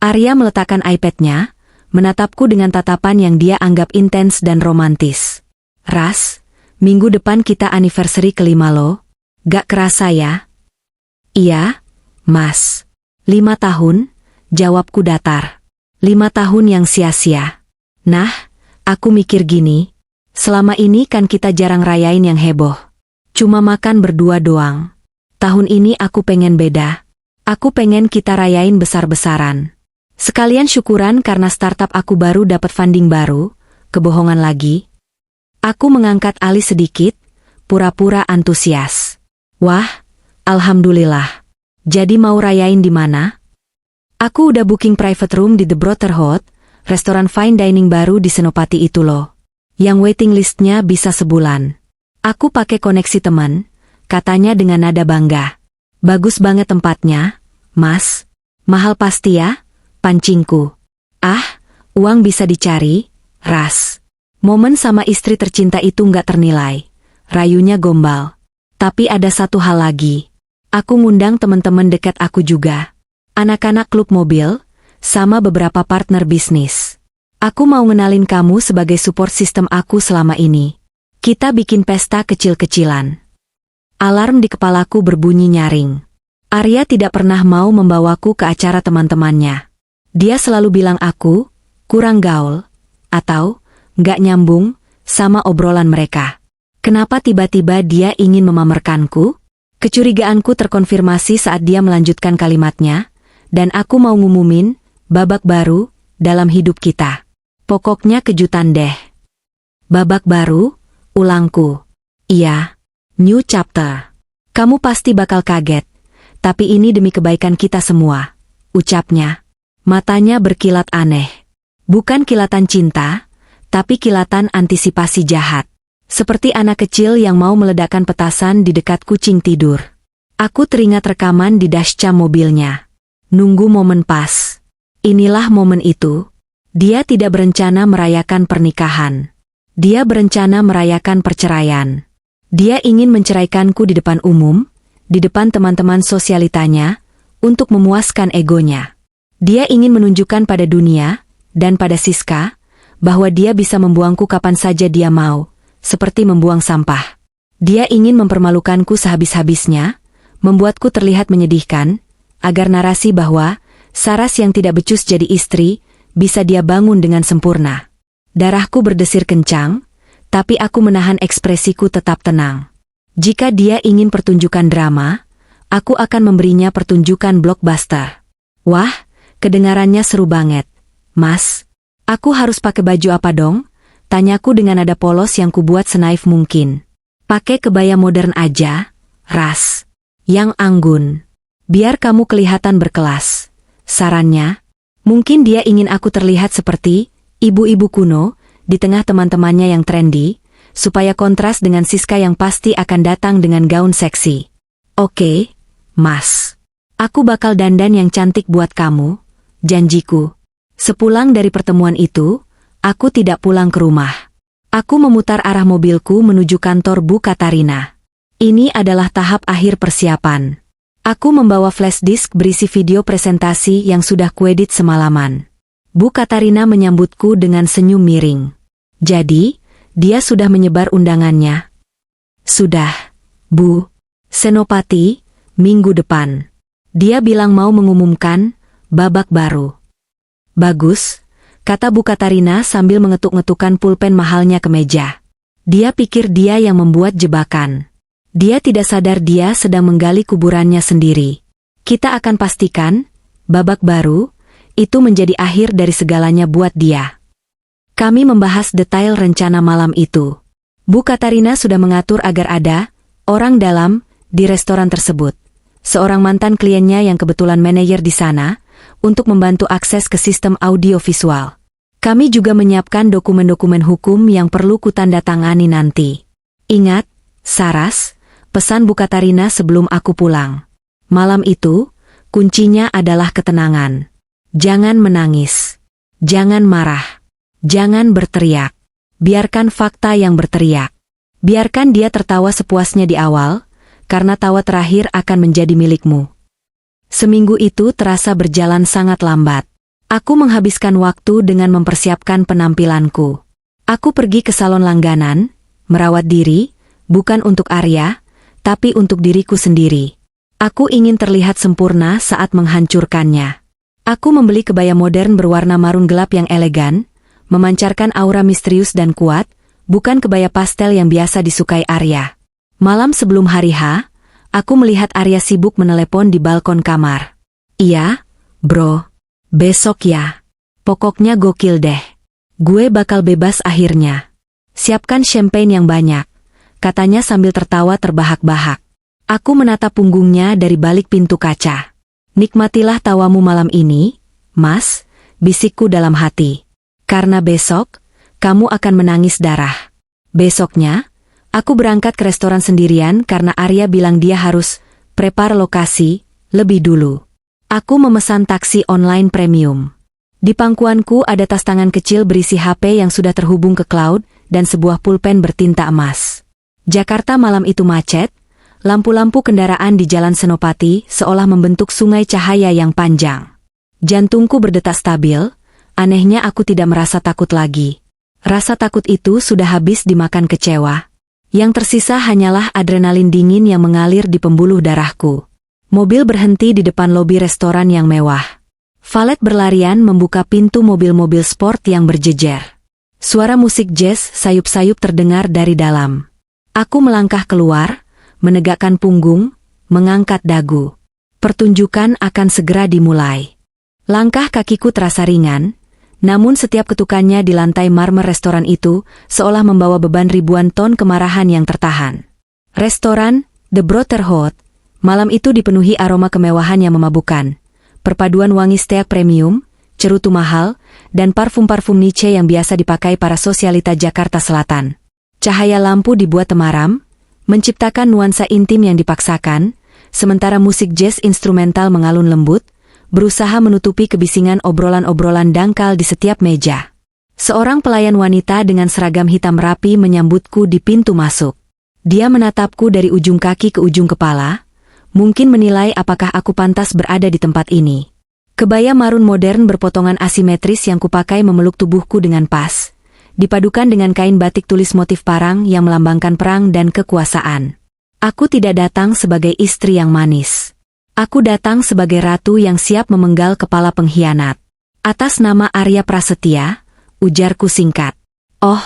Arya meletakkan iPad-nya, menatapku dengan tatapan yang dia anggap intens dan romantis. Ras, minggu depan kita anniversary kelima lo. Gak kerasa ya? Iya, Mas. 5 tahun, jawabku datar. 5 tahun yang sia-sia. Nah, aku mikir gini, selama ini kan kita jarang rayain yang heboh. Cuma makan berdua doang. Tahun ini aku pengen beda. Aku pengen kita rayain besar-besaran. Sekalian syukuran karena startup aku baru dapat funding baru, kebohongan lagi. Aku mengangkat alis sedikit, pura-pura antusias. Wah, alhamdulillah. Jadi mau rayain di mana? Aku udah booking private room di The Brotherhood, restoran fine dining baru di Senopati itu loh. Yang waiting listnya bisa sebulan. Aku pakai koneksi teman, katanya dengan nada bangga. Bagus banget tempatnya, Mas. Mahal pasti ya, pancingku. Ah, uang bisa dicari, Ras. Momen sama istri tercinta itu nggak ternilai. Rayunya gombal. Tapi ada satu hal lagi. Aku ngundang teman-teman dekat aku juga. Anak-anak klub mobil, sama beberapa partner bisnis. Aku mau ngenalin kamu sebagai support system aku selama ini. Kita bikin pesta kecil-kecilan. Alarm di kepalaku berbunyi nyaring. Arya tidak pernah mau membawaku ke acara teman-temannya. Dia selalu bilang aku kurang gaul, atau nggak nyambung sama obrolan mereka. Kenapa tiba-tiba dia ingin memamerkanku? Kecurigaanku terkonfirmasi saat dia melanjutkan kalimatnya, dan aku mau ngumumin babak baru dalam hidup kita. Pokoknya kejutan deh. Babak baru, ulangku. Iya, new chapter. Kamu pasti bakal kaget, tapi ini demi kebaikan kita semua, ucapnya. Matanya berkilat aneh. Bukan kilatan cinta, tapi kilatan antisipasi jahat. Seperti anak kecil yang mau meledakkan petasan di dekat kucing tidur. Aku teringat rekaman di dashcam mobilnya. Nunggu momen pas. Inilah momen itu. Dia tidak berencana merayakan pernikahan. Dia berencana merayakan perceraian. Dia ingin menceraikanku di depan umum, di depan teman-teman sosialitanya, untuk memuaskan egonya. Dia ingin menunjukkan pada dunia, dan pada Siska, bahwa dia bisa membuangku kapan saja dia mau. Seperti membuang sampah. Dia ingin mempermalukanku sehabis-habisnya, membuatku terlihat menyedihkan, agar narasi bahwa Saras yang tidak becus jadi istri, bisa dia bangun dengan sempurna. Darahku berdesir kencang, tapi aku menahan ekspresiku tetap tenang. Jika dia ingin pertunjukan drama, aku akan memberinya pertunjukan blockbuster. Wah, kedengarannya seru banget. Mas, aku harus pakai baju apa dong? Tanyaku dengan nada polos yang kubuat senaif mungkin. Pakai kebaya modern aja, Ras. Yang anggun. Biar kamu kelihatan berkelas. Sarannya, mungkin dia ingin aku terlihat seperti ibu-ibu kuno di tengah teman-temannya yang trendy, supaya kontras dengan Siska yang pasti akan datang dengan gaun seksi. Oke, Mas. Aku bakal dandan yang cantik buat kamu, janjiku. Sepulang dari pertemuan itu, aku tidak pulang ke rumah. Aku memutar arah mobilku menuju kantor Bu Katarina. Ini adalah tahap akhir persiapan. Aku membawa flash disk berisi video presentasi yang sudah kuedit semalaman. Bu Katarina menyambutku dengan senyum miring. Jadi, dia sudah menyebar undangannya? Sudah, Bu. Senopati, minggu depan. Dia bilang mau mengumumkan babak baru. Bagus, kata Bu Katarina sambil mengetuk-ngetukkan pulpen mahalnya ke meja. Dia pikir dia yang membuat jebakan. Dia tidak sadar dia sedang menggali kuburannya sendiri. Kita akan pastikan, babak baru, itu menjadi akhir dari segalanya buat dia. Kami membahas detail rencana malam itu. Bu Katarina sudah mengatur agar ada orang dalam di restoran tersebut. Seorang mantan kliennya yang kebetulan manajer di sana, untuk membantu akses ke sistem audiovisual. Kami juga menyiapkan dokumen-dokumen hukum yang perlu kutandatangani nanti. Ingat, Saras, pesan Bu Katarina sebelum aku pulang. Malam itu, kuncinya adalah ketenangan. Jangan menangis. Jangan marah. Jangan berteriak. Biarkan fakta yang berteriak. Biarkan dia tertawa sepuasnya di awal, karena tawa terakhir akan menjadi milikmu. Seminggu itu terasa berjalan sangat lambat. Aku menghabiskan waktu dengan mempersiapkan penampilanku. Aku pergi ke salon langganan, merawat diri, bukan untuk Arya, tapi untuk diriku sendiri. Aku ingin terlihat sempurna saat menghancurkannya. Aku membeli kebaya modern berwarna marun gelap yang elegan, memancarkan aura misterius dan kuat, bukan kebaya pastel yang biasa disukai Arya. Malam sebelum hari H, aku melihat Arya sibuk menelepon di balkon kamar. Iya, bro. Besok ya. Pokoknya gokil deh. Gue bakal bebas akhirnya. Siapkan champagne yang banyak, katanya sambil tertawa terbahak-bahak. Aku menatap punggungnya dari balik pintu kaca. Nikmatilah tawamu malam ini, Mas, bisikku dalam hati. Karena besok, kamu akan menangis darah. Besoknya, aku berangkat ke restoran sendirian karena Arya bilang dia harus prepare lokasi lebih dulu. Aku memesan taksi online premium. Di pangkuanku ada tas tangan kecil berisi HP yang sudah terhubung ke cloud dan sebuah pulpen bertinta emas. Jakarta malam itu macet, lampu-lampu kendaraan di Jalan Senopati seolah membentuk sungai cahaya yang panjang. Jantungku berdetak stabil, anehnya aku tidak merasa takut lagi. Rasa takut itu sudah habis dimakan kecewa. Yang tersisa hanyalah adrenalin dingin yang mengalir di pembuluh darahku. Mobil berhenti di depan lobi restoran yang mewah. Valet berlarian membuka pintu mobil-mobil sport yang berjejer. Suara musik jazz sayup-sayup terdengar dari dalam. Aku melangkah keluar, menegakkan punggung, mengangkat dagu. Pertunjukan akan segera dimulai. Langkah kakiku terasa ringan, namun setiap ketukannya di lantai marmer restoran itu seolah membawa beban ribuan ton kemarahan yang tertahan. Restoran, The Brotherhood, malam itu dipenuhi aroma kemewahan yang memabukkan. Perpaduan wangi steak premium, cerutu mahal, dan parfum-parfum Niche yang biasa dipakai para sosialita Jakarta Selatan. Cahaya lampu dibuat temaram, menciptakan nuansa intim yang dipaksakan, sementara musik jazz instrumental mengalun lembut, berusaha menutupi kebisingan obrolan-obrolan dangkal di setiap meja. Seorang pelayan wanita dengan seragam hitam rapi menyambutku di pintu masuk. Dia menatapku dari ujung kaki ke ujung kepala, mungkin menilai apakah aku pantas berada di tempat ini. Kebaya marun modern berpotongan asimetris yang kupakai memeluk tubuhku dengan pas, dipadukan dengan kain batik tulis motif parang yang melambangkan perang dan kekuasaan. Aku tidak datang sebagai istri yang manis. Aku datang sebagai ratu yang siap memenggal kepala pengkhianat. Atas nama Arya Prasetya, ujarku singkat. Oh,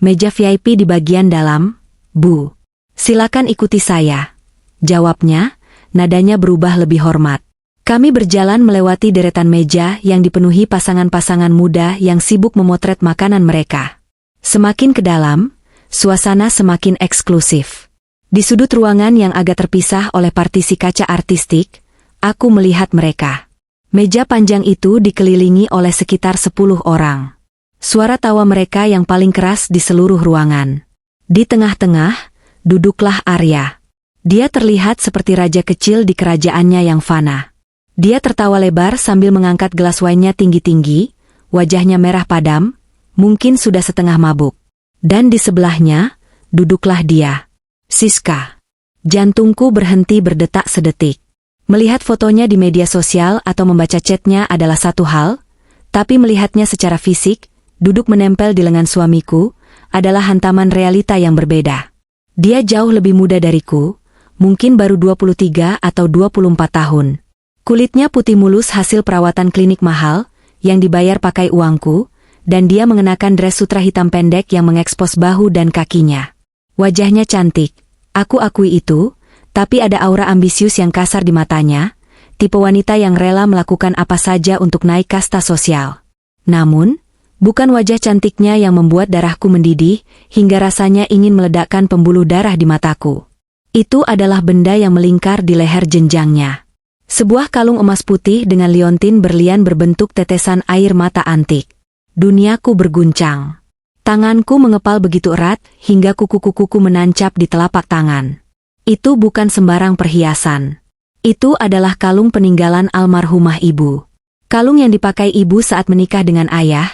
meja VIP di bagian dalam, Bu. Silakan ikuti saya. Jawabnya, nadanya berubah lebih hormat. Kami berjalan melewati deretan meja yang dipenuhi pasangan-pasangan muda yang sibuk memotret makanan mereka. Semakin ke dalam, suasana semakin eksklusif. Di sudut ruangan yang agak terpisah oleh partisi kaca artistik, aku melihat mereka. Meja panjang itu dikelilingi oleh sekitar 10 orang. Suara tawa mereka yang paling keras di seluruh ruangan. Di tengah-tengah, duduklah Arya. Dia terlihat seperti raja kecil di kerajaannya yang fana. Dia tertawa lebar sambil mengangkat gelas wine-nya tinggi-tinggi, wajahnya merah padam, mungkin sudah setengah mabuk. Dan di sebelahnya, duduklah dia. Siska. Jantungku berhenti berdetak sedetik. Melihat fotonya di media sosial atau membaca chatnya adalah satu hal, tapi melihatnya secara fisik, duduk menempel di lengan suamiku, adalah hantaman realita yang berbeda. Dia jauh lebih muda dariku, mungkin baru 23 atau 24 tahun. Kulitnya putih mulus hasil perawatan klinik mahal, yang dibayar pakai uangku, dan dia mengenakan dress sutra hitam pendek yang mengekspos bahu dan kakinya. Wajahnya cantik, aku akui itu, tapi ada aura ambisius yang kasar di matanya, tipe wanita yang rela melakukan apa saja untuk naik kasta sosial. Namun, bukan wajah cantiknya yang membuat darahku mendidih, hingga rasanya ingin meledakkan pembuluh darah di mataku. Itu adalah benda yang melingkar di leher jenjangnya. Sebuah kalung emas putih dengan liontin berlian berbentuk tetesan air mata antik. Duniaku berguncang. Tanganku mengepal begitu erat, hingga kuku-kukuku menancap di telapak tangan. Itu bukan sembarang perhiasan. Itu adalah kalung peninggalan almarhumah ibu. Kalung yang dipakai ibu saat menikah dengan ayah,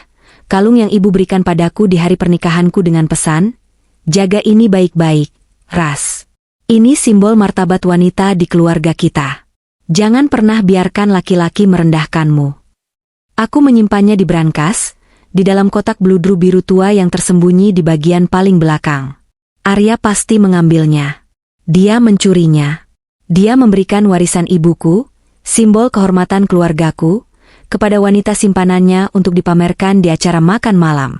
kalung yang ibu berikan padaku di hari pernikahanku dengan pesan, jaga ini baik-baik, Ras. Ini simbol martabat wanita di keluarga kita. Jangan pernah biarkan laki-laki merendahkanmu. Aku menyimpannya di brankas, di dalam kotak bludru biru tua yang tersembunyi di bagian paling belakang. Arya pasti mengambilnya. Dia mencurinya. Dia memberikan warisan ibuku, simbol kehormatan keluargaku, kepada wanita simpanannya untuk dipamerkan di acara makan malam.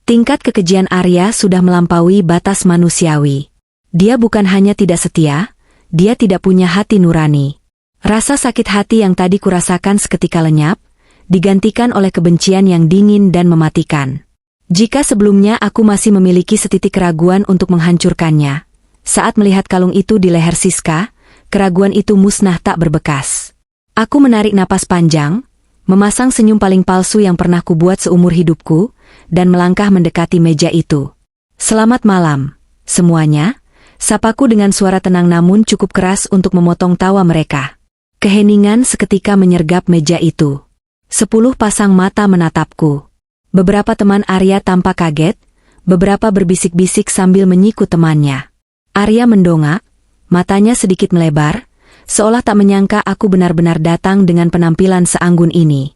Tingkat kekejian Arya sudah melampaui batas manusiawi. Dia bukan hanya tidak setia, dia tidak punya hati nurani. Rasa sakit hati yang tadi kurasakan seketika lenyap, digantikan oleh kebencian yang dingin dan mematikan. Jika sebelumnya aku masih memiliki setitik keraguan untuk menghancurkannya, saat melihat kalung itu di leher Siska, keraguan itu musnah tak berbekas. Aku menarik napas panjang, memasang senyum paling palsu yang pernah kubuat seumur hidupku, dan melangkah mendekati meja itu. Selamat malam, semuanya, sapaku dengan suara tenang namun cukup keras untuk memotong tawa mereka. Keheningan seketika menyergap meja itu. 10 pasang mata menatapku. Beberapa teman Arya tampak kaget, beberapa berbisik-bisik sambil menyikut temannya. Arya mendongak, matanya sedikit melebar, seolah tak menyangka aku benar-benar datang dengan penampilan seanggun ini.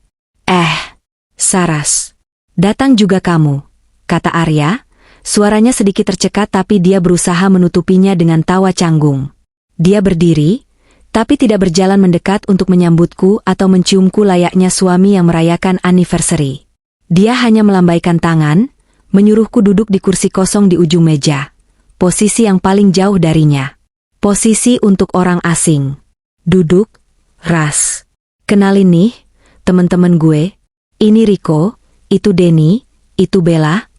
Saras. Datang juga kamu, kata Arya. Suaranya sedikit tercekat tapi dia berusaha menutupinya dengan tawa canggung. Dia berdiri, tapi tidak berjalan mendekat untuk menyambutku atau menciumku layaknya suami yang merayakan anniversary. Dia hanya melambaikan tangan, menyuruhku duduk di kursi kosong di ujung meja. Posisi yang paling jauh darinya. Posisi untuk orang asing. Duduk, Ras. Kenalin nih, teman-teman gue. Ini Rico, itu Denny, itu Bella.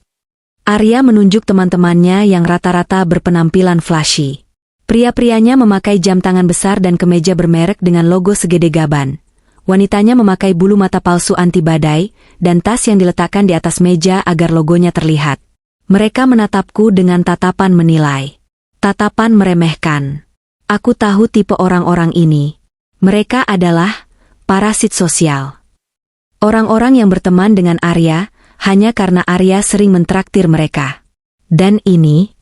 Arya menunjuk teman-temannya yang rata-rata berpenampilan flashy. Pria-prianya memakai jam tangan besar dan kemeja bermerek dengan logo segede gaban. Wanitanya memakai bulu mata palsu anti badai, dan tas yang diletakkan di atas meja agar logonya terlihat. Mereka menatapku dengan tatapan menilai. Tatapan meremehkan. Aku tahu tipe orang-orang ini. Mereka adalah parasit sosial. Orang-orang yang berteman dengan Arya, hanya karena Arya sering mentraktir mereka. Dan ini...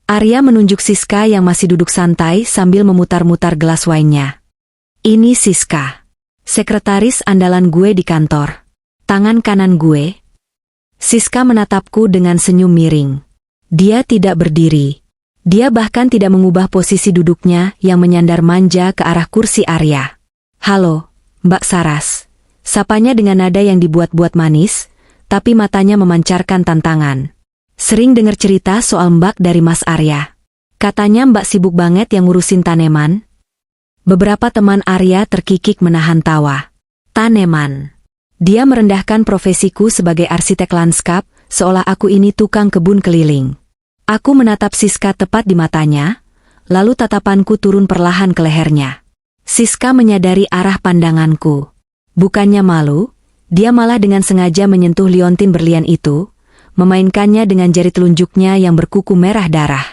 Arya menunjuk Siska yang masih duduk santai sambil memutar-mutar gelas wine-nya. Ini Siska. Sekretaris andalan gue di kantor. Tangan kanan gue. Siska menatapku dengan senyum miring. Dia tidak berdiri. Dia bahkan tidak mengubah posisi duduknya yang menyandar manja ke arah kursi Arya. Halo, Mbak Saras. Sapanya dengan nada yang dibuat-buat manis, tapi matanya memancarkan tantangan. Sering dengar cerita soal Mbak dari Mas Arya. Katanya Mbak sibuk banget yang ngurusin tanaman. Beberapa teman Arya terkikik menahan tawa. Tanaman. Dia merendahkan profesiku sebagai arsitek lanskap, seolah aku ini tukang kebun keliling. Aku menatap Siska tepat di matanya, lalu tatapanku turun perlahan ke lehernya. Siska menyadari arah pandanganku. Bukannya malu, dia malah dengan sengaja menyentuh liontin berlian itu, memainkannya dengan jari telunjuknya yang berkuku merah darah.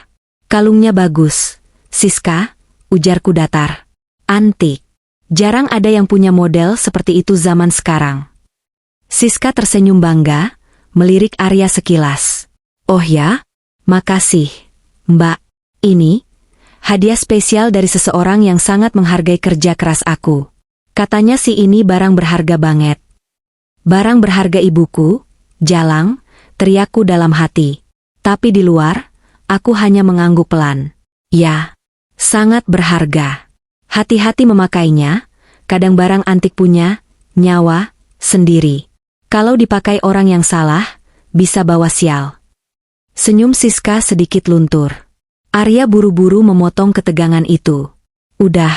Kalungnya bagus, Siska, ujarku datar. Antik. Jarang ada yang punya model seperti itu zaman sekarang. Siska tersenyum bangga, melirik Arya sekilas. Oh ya? Makasih, Mbak. Ini hadiah spesial dari seseorang yang sangat menghargai kerja keras aku. Katanya si ini barang berharga banget. Barang berharga ibuku, Jalang, teriakku dalam hati. Tapi di luar, aku hanya mengangguk pelan. Ya, sangat berharga. Hati-hati memakainya, kadang barang antik punya nyawa sendiri. Kalau dipakai orang yang salah, bisa bawa sial. Senyum Siska sedikit luntur. Arya buru-buru memotong ketegangan itu. Udah.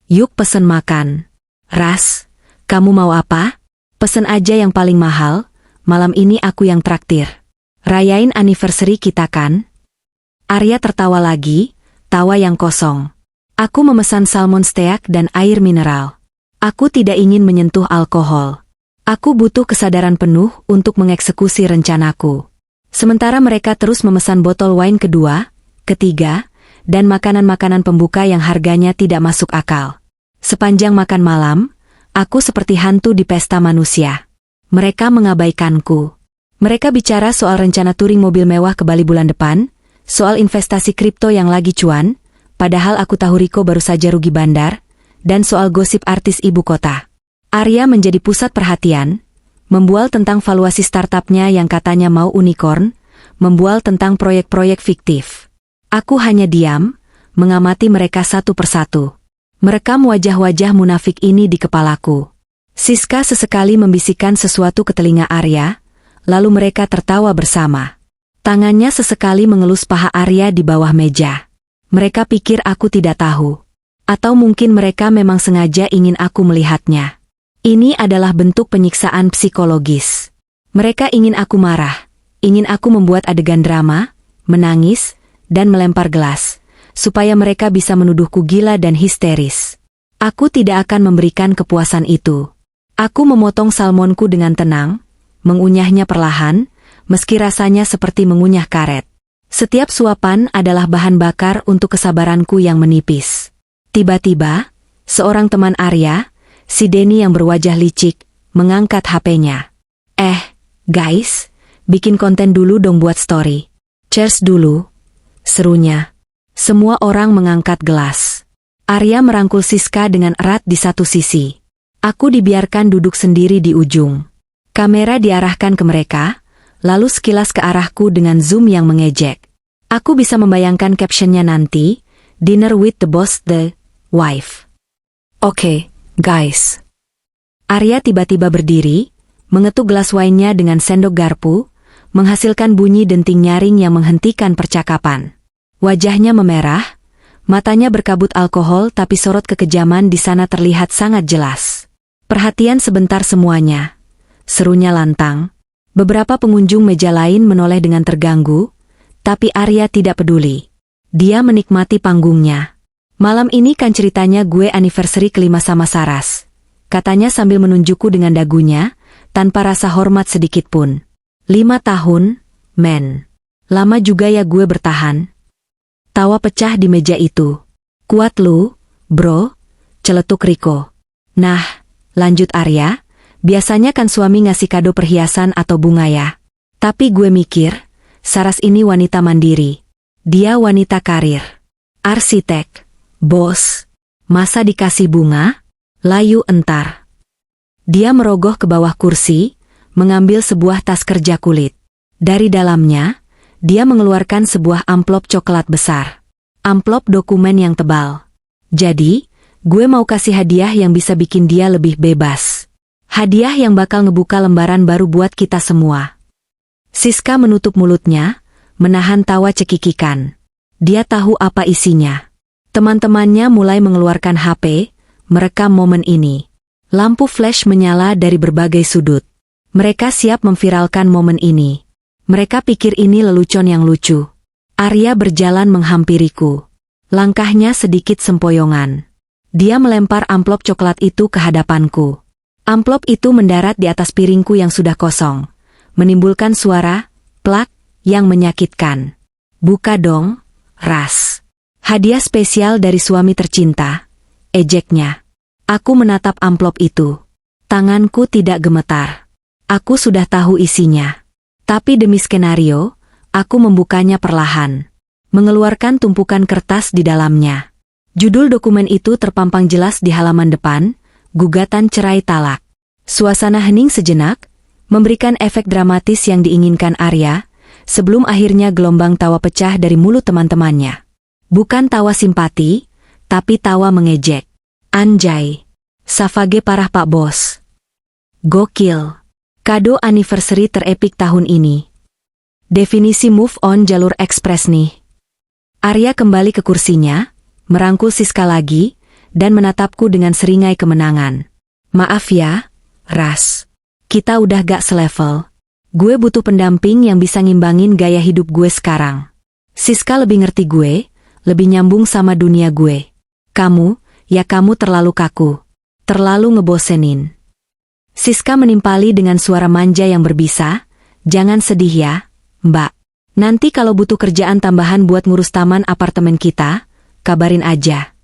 Yuk pesen makan. Ras, kamu mau apa? Pesen aja yang paling mahal, malam ini aku yang traktir. Rayain anniversary kita kan? Arya tertawa lagi, tawa yang kosong. Aku memesan salmon steak dan air mineral. Aku tidak ingin menyentuh alkohol. Aku butuh kesadaran penuh untuk mengeksekusi rencanaku. Sementara mereka terus memesan botol wine kedua, ketiga, dan makanan-makanan pembuka yang harganya tidak masuk akal. Sepanjang makan malam, aku seperti hantu di pesta manusia. Mereka mengabaikanku. Mereka bicara soal rencana touring mobil mewah ke Bali bulan depan, soal investasi kripto yang lagi cuan, padahal aku tahu Rico baru saja rugi bandar, dan soal gosip artis ibu kota. Arya menjadi pusat perhatian, membual tentang valuasi startupnya yang katanya mau unicorn, membual tentang proyek-proyek fiktif. Aku hanya diam, mengamati mereka satu persatu. Merekam wajah-wajah munafik ini di kepalaku. Siska sesekali membisikkan sesuatu ke telinga Arya, lalu mereka tertawa bersama. Tangannya sesekali mengelus paha Arya di bawah meja. Mereka pikir aku tidak tahu. Atau mungkin mereka memang sengaja ingin aku melihatnya. Ini adalah bentuk penyiksaan psikologis. Mereka ingin aku marah, ingin aku membuat adegan drama, menangis, dan melempar gelas, supaya mereka bisa menuduhku gila dan histeris. Aku tidak akan memberikan kepuasan itu. Aku memotong salmonku dengan tenang, mengunyahnya perlahan, meski rasanya seperti mengunyah karet. Setiap suapan adalah bahan bakar untuk kesabaranku yang menipis. Tiba-tiba, seorang teman Arya, Si Denny yang berwajah licik, mengangkat HP-nya. Guys, bikin konten dulu dong buat story. Cheers dulu, serunya. Semua orang mengangkat gelas. Arya merangkul Siska dengan erat di satu sisi. Aku dibiarkan duduk sendiri di ujung. Kamera diarahkan ke mereka, lalu sekilas ke arahku dengan zoom yang mengejek. Aku bisa membayangkan captionnya nanti, Dinner with the Boss the Wife. Oke, guys. Arya tiba-tiba berdiri, mengetuk gelas wine-nya dengan sendok garpu, menghasilkan bunyi denting nyaring yang menghentikan percakapan. Wajahnya memerah, matanya berkabut alkohol tapi sorot kekejaman di sana terlihat sangat jelas. Perhatian sebentar semuanya, serunya lantang. Beberapa pengunjung meja lain menoleh dengan terganggu, tapi Arya tidak peduli. Dia menikmati panggungnya. Malam ini kan ceritanya gue anniversary kelima sama Saras, katanya sambil menunjukku dengan dagunya, tanpa rasa hormat sedikit pun. 5 tahun, men. Lama juga ya gue bertahan. Tawa pecah di meja itu. Kuat lu, bro, celetuk Riko. Nah, lanjut Arya, biasanya kan suami ngasih kado perhiasan atau bunga ya. Tapi gue mikir, Saras ini wanita mandiri. Dia wanita karir. Arsitek, bos. Masa dikasih bunga? Layu entar. Dia merogoh ke bawah kursi, mengambil sebuah tas kerja kulit. Dari dalamnya, dia mengeluarkan sebuah amplop coklat besar. Amplop dokumen yang tebal. Jadi, gue mau kasih hadiah yang bisa bikin dia lebih bebas. Hadiah yang bakal ngebuka lembaran baru buat kita semua. Siska menutup mulutnya, menahan tawa cekikikan. Dia tahu apa isinya. Teman-temannya mulai mengeluarkan HP, merekam momen ini. Lampu flash menyala dari berbagai sudut. Mereka siap memviralkan momen ini. Mereka pikir ini lelucon yang lucu. Arya berjalan menghampiriku. Langkahnya sedikit sempoyongan. Dia melempar amplop coklat itu ke hadapanku. Amplop itu mendarat di atas piringku yang sudah kosong, menimbulkan suara plak yang menyakitkan. Buka dong, Ras. Hadiah spesial dari suami tercinta, ejeknya. Aku menatap amplop itu. Tanganku tidak gemetar. Aku sudah tahu isinya. Tapi demi skenario, aku membukanya perlahan. Mengeluarkan tumpukan kertas di dalamnya. Judul dokumen itu terpampang jelas di halaman depan, Gugatan Cerai Talak. Suasana hening sejenak, memberikan efek dramatis yang diinginkan Arya, sebelum akhirnya gelombang tawa pecah dari mulut teman-temannya. Bukan tawa simpati, tapi tawa mengejek. Anjay, Savage parah Pak Bos. Gokil. Kado anniversary terepik tahun ini. Definisi move on jalur ekspres nih. Arya kembali ke kursinya, merangkul Siska lagi, dan menatapku dengan seringai kemenangan. Maaf ya, Ras. Kita udah gak selevel. Gue butuh pendamping yang bisa ngimbangin gaya hidup gue sekarang. Siska lebih ngerti gue, lebih nyambung sama dunia gue. Kamu terlalu kaku. Terlalu ngebosenin. Siska menimpali dengan suara manja yang berbisa, jangan sedih ya, Mbak. Nanti kalau butuh kerjaan tambahan buat ngurus taman apartemen kita, kabarin aja.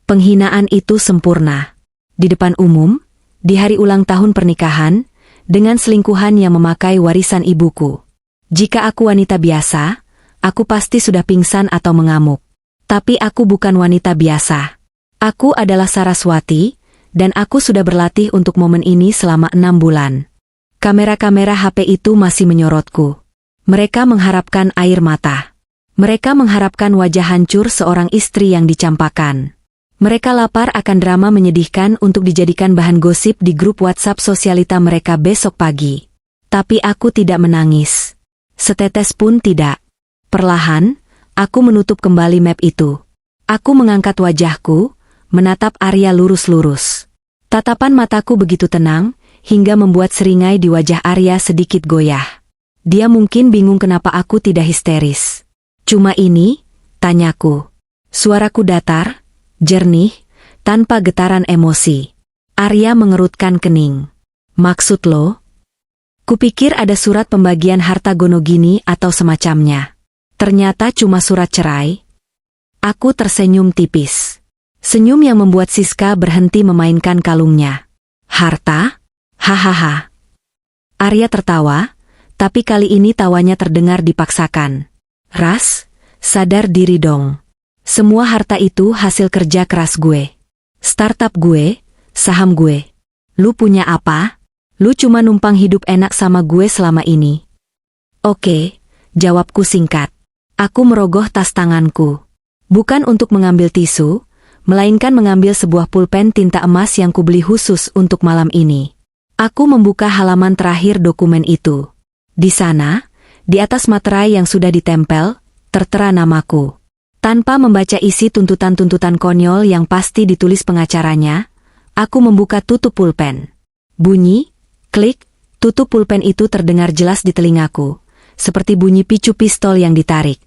Penghinaan itu sempurna. Di depan umum, di hari ulang tahun pernikahan, dengan selingkuhan yang memakai warisan ibuku. Jika aku wanita biasa, aku pasti sudah pingsan atau mengamuk. Tapi aku bukan wanita biasa. Aku adalah Saraswati, dan aku sudah berlatih untuk momen ini selama 6 bulan. Kamera-kamera HP itu masih menyorotku. Mereka mengharapkan air mata. Mereka mengharapkan wajah hancur seorang istri yang dicampakan. Mereka lapar akan drama menyedihkan untuk dijadikan bahan gosip di grup WhatsApp sosialita mereka besok pagi. Tapi aku tidak menangis. Setetes pun tidak. Perlahan, aku menutup kembali map itu. Aku mengangkat wajahku, menatap Arya lurus-lurus. Tatapan mataku begitu tenang, hingga membuat seringai di wajah Arya sedikit goyah. Dia mungkin bingung kenapa aku tidak histeris. Cuma ini, tanyaku. Suaraku datar, jernih, tanpa getaran emosi. Arya mengerutkan kening. Maksud lo? Kupikir ada surat pembagian harta gonogini atau semacamnya. Ternyata cuma surat cerai. Aku tersenyum tipis. Senyum yang membuat Siska berhenti memainkan kalungnya. Harta? Hahaha. Arya tertawa, tapi kali ini tawanya terdengar dipaksakan. Ras, sadar diri dong. Semua harta itu hasil kerja keras gue. Startup gue, saham gue. Lu punya apa? Lu cuma numpang hidup enak sama gue selama ini. Oke, jawabku singkat. Aku merogoh tas tanganku. Bukan untuk mengambil tisu, melainkan mengambil sebuah pulpen tinta emas yang kubeli khusus untuk malam ini. Aku membuka halaman terakhir dokumen itu. Di sana, di atas materai yang sudah ditempel, tertera namaku. Tanpa membaca isi tuntutan-tuntutan konyol yang pasti ditulis pengacaranya, aku membuka tutup pulpen. Bunyi, klik, tutup pulpen itu terdengar jelas di telingaku, seperti bunyi picu pistol yang ditarik.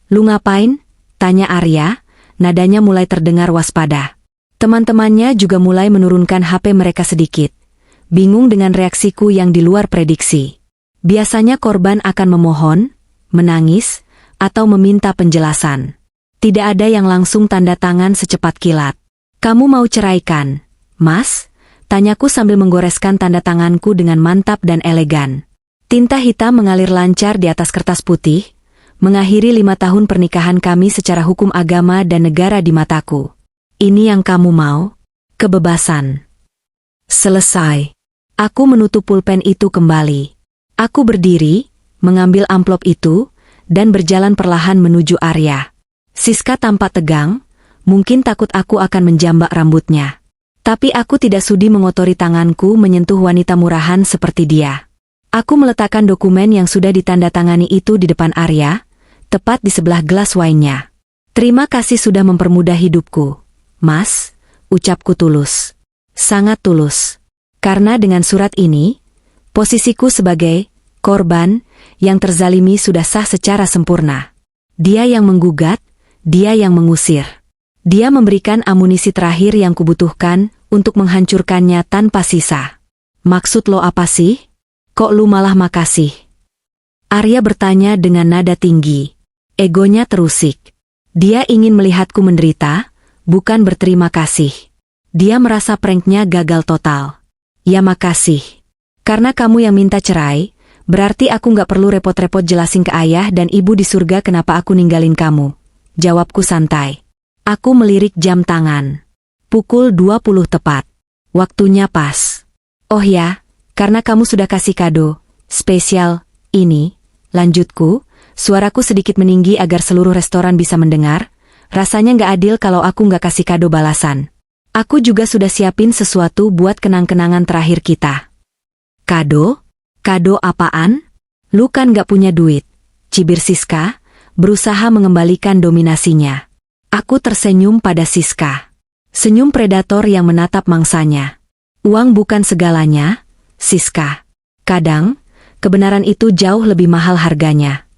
Lu ngapain? Tanya Arya, nadanya mulai terdengar waspada. Teman-temannya juga mulai menurunkan HP mereka sedikit. Bingung dengan reaksiku yang di luar prediksi. Biasanya korban akan memohon, menangis, atau meminta penjelasan. Tidak ada yang langsung tanda tangan secepat kilat. Kamu mau ceraikan, Mas? Tanyaku sambil menggoreskan tanda tanganku dengan mantap dan elegan. Tinta hitam mengalir lancar di atas kertas putih, mengakhiri 5 tahun pernikahan kami secara hukum agama dan negara di mataku. Ini yang kamu mau? Kebebasan. Selesai. Aku menutup pulpen itu kembali. Aku berdiri, mengambil amplop itu, dan berjalan perlahan menuju Arya. Siska tampak tegang, mungkin takut aku akan menjambak rambutnya. Tapi aku tidak sudi mengotori tanganku menyentuh wanita murahan seperti dia. Aku meletakkan dokumen yang sudah ditandatangani itu di depan Arya, tepat di sebelah gelas wine-nya. Terima kasih sudah mempermudah hidupku, Mas, ucapku tulus. Sangat tulus. Karena dengan surat ini, posisiku sebagai korban yang terzalimi sudah sah secara sempurna. Dia yang menggugat, dia yang mengusir. Dia memberikan amunisi terakhir yang kubutuhkan untuk menghancurkannya tanpa sisa. Maksud lo apa sih? Kok lu malah makasih? Arya bertanya dengan nada tinggi. Egonya terusik. Dia ingin melihatku menderita, bukan berterima kasih. Dia merasa pranknya gagal total. Ya makasih. Karena kamu yang minta cerai, berarti aku nggak perlu repot-repot jelasin ke ayah dan ibu di surga kenapa aku ninggalin kamu. Jawabku santai. Aku melirik jam tangan. Pukul 20 tepat. Waktunya pas. Oh ya, karena kamu sudah kasih kado spesial ini, lanjutku, suaraku sedikit meninggi agar seluruh restoran bisa mendengar. Rasanya nggak adil kalau aku nggak kasih kado balasan. Aku juga sudah siapin sesuatu buat kenang-kenangan terakhir kita. Kado? Kado apaan? Lu kan nggak punya duit. Cibir Siska, berusaha mengembalikan dominasinya. Aku tersenyum pada Siska. Senyum predator yang menatap mangsanya. Uang bukan segalanya, Siska. Kadang, kebenaran itu jauh lebih mahal harganya.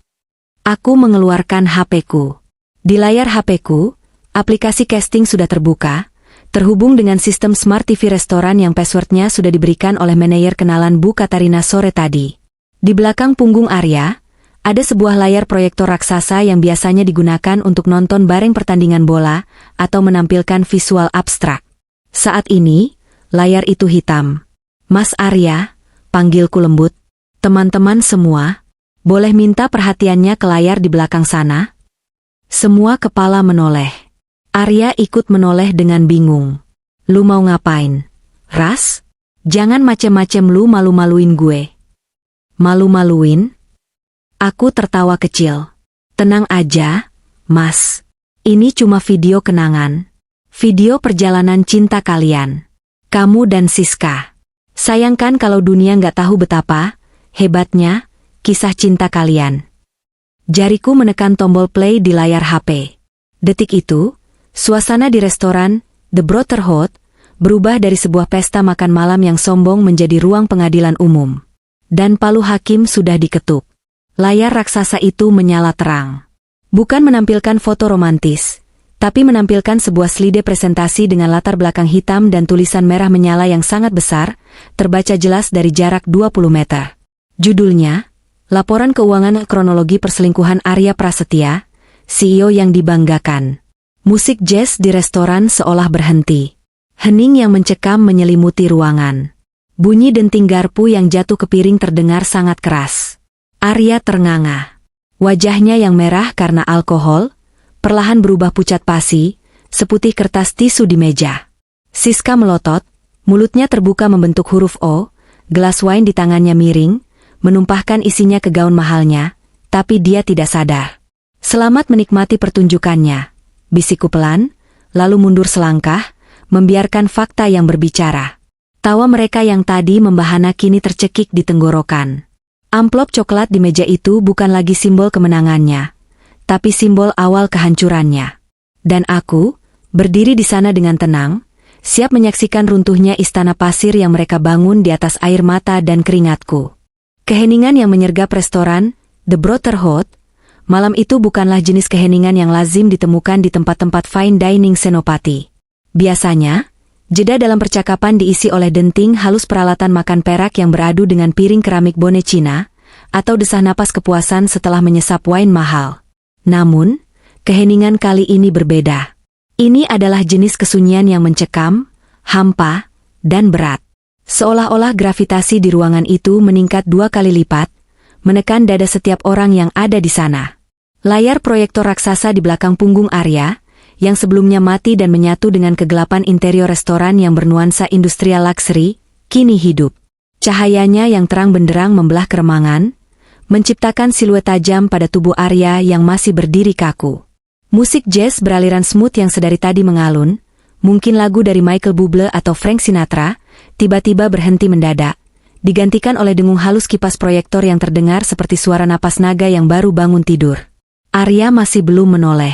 Aku mengeluarkan HP-ku. Di layar HP-ku, aplikasi casting sudah terbuka, terhubung dengan sistem Smart TV restoran yang passwordnya sudah diberikan oleh manajer kenalan Bu Katarina sore tadi. Di belakang punggung Arya, ada sebuah layar proyektor raksasa yang biasanya digunakan untuk nonton bareng pertandingan bola atau menampilkan visual abstrak. Saat ini, layar itu hitam. Mas Arya, panggilku lembut. Teman-teman semua, boleh minta perhatiannya ke layar di belakang sana? Semua kepala menoleh. Arya ikut menoleh dengan bingung. Lu mau ngapain? Ras? Jangan macem-macem lu malu-maluin gue. Malu-maluin? Aku tertawa kecil. Tenang aja, Mas. Ini cuma video kenangan. Video perjalanan cinta kalian. Kamu dan Siska. Sayangkan kalau dunia nggak tahu betapa hebatnya kisah cinta kalian. Jariku menekan tombol play di layar HP. Detik itu, suasana di restoran The Brotherhood berubah dari sebuah pesta makan malam yang sombong menjadi ruang pengadilan umum. Dan palu hakim sudah diketuk. Layar raksasa itu menyala terang. Bukan menampilkan foto romantis, tapi menampilkan sebuah slide presentasi dengan latar belakang hitam dan tulisan merah menyala yang sangat besar, terbaca jelas dari jarak 20 meter. Judulnya, Laporan Keuangan Kronologi Perselingkuhan Arya Prasetya, CEO yang dibanggakan. Musik jazz di restoran seolah berhenti. Hening yang mencekam menyelimuti ruangan. Bunyi denting garpu yang jatuh ke piring terdengar sangat keras. Arya ternganga. Wajahnya yang merah karena alkohol, perlahan berubah pucat pasi, seputih kertas tisu di meja. Siska melotot, mulutnya terbuka membentuk huruf O, gelas wine di tangannya miring, menumpahkan isinya ke gaun mahalnya, tapi dia tidak sadar. Selamat menikmati pertunjukannya, bisikku pelan, lalu mundur selangkah, membiarkan fakta yang berbicara. Tawa mereka yang tadi membahana kini tercekik di tenggorokan. Amplop coklat di meja itu bukan lagi simbol kemenangannya, tapi simbol awal kehancurannya. Dan aku, berdiri di sana dengan tenang, siap menyaksikan runtuhnya istana pasir yang mereka bangun di atas air mata dan keringatku. Keheningan yang menyergap restoran, The Brotherhood, malam itu bukanlah jenis keheningan yang lazim ditemukan di tempat-tempat fine dining senopati. Biasanya, jeda dalam percakapan diisi oleh denting halus peralatan makan perak yang beradu dengan piring keramik bone Cina, atau desah napas kepuasan setelah menyesap wine mahal. Namun, keheningan kali ini berbeda. Ini adalah jenis kesunyian yang mencekam, hampa, dan berat. Seolah-olah gravitasi di ruangan itu meningkat 2 kali lipat, menekan dada setiap orang yang ada di sana. Layar proyektor raksasa di belakang punggung Arya, yang sebelumnya mati dan menyatu dengan kegelapan interior restoran yang bernuansa industrial luxury, kini hidup. Cahayanya yang terang benderang membelah keremangan, menciptakan siluet tajam pada tubuh Arya yang masih berdiri kaku. Musik jazz beraliran smooth yang sedari tadi mengalun, mungkin lagu dari Michael Bublé atau Frank Sinatra, tiba-tiba berhenti mendadak, digantikan oleh dengung halus kipas proyektor yang terdengar seperti suara napas naga yang baru bangun tidur. Arya masih belum menoleh.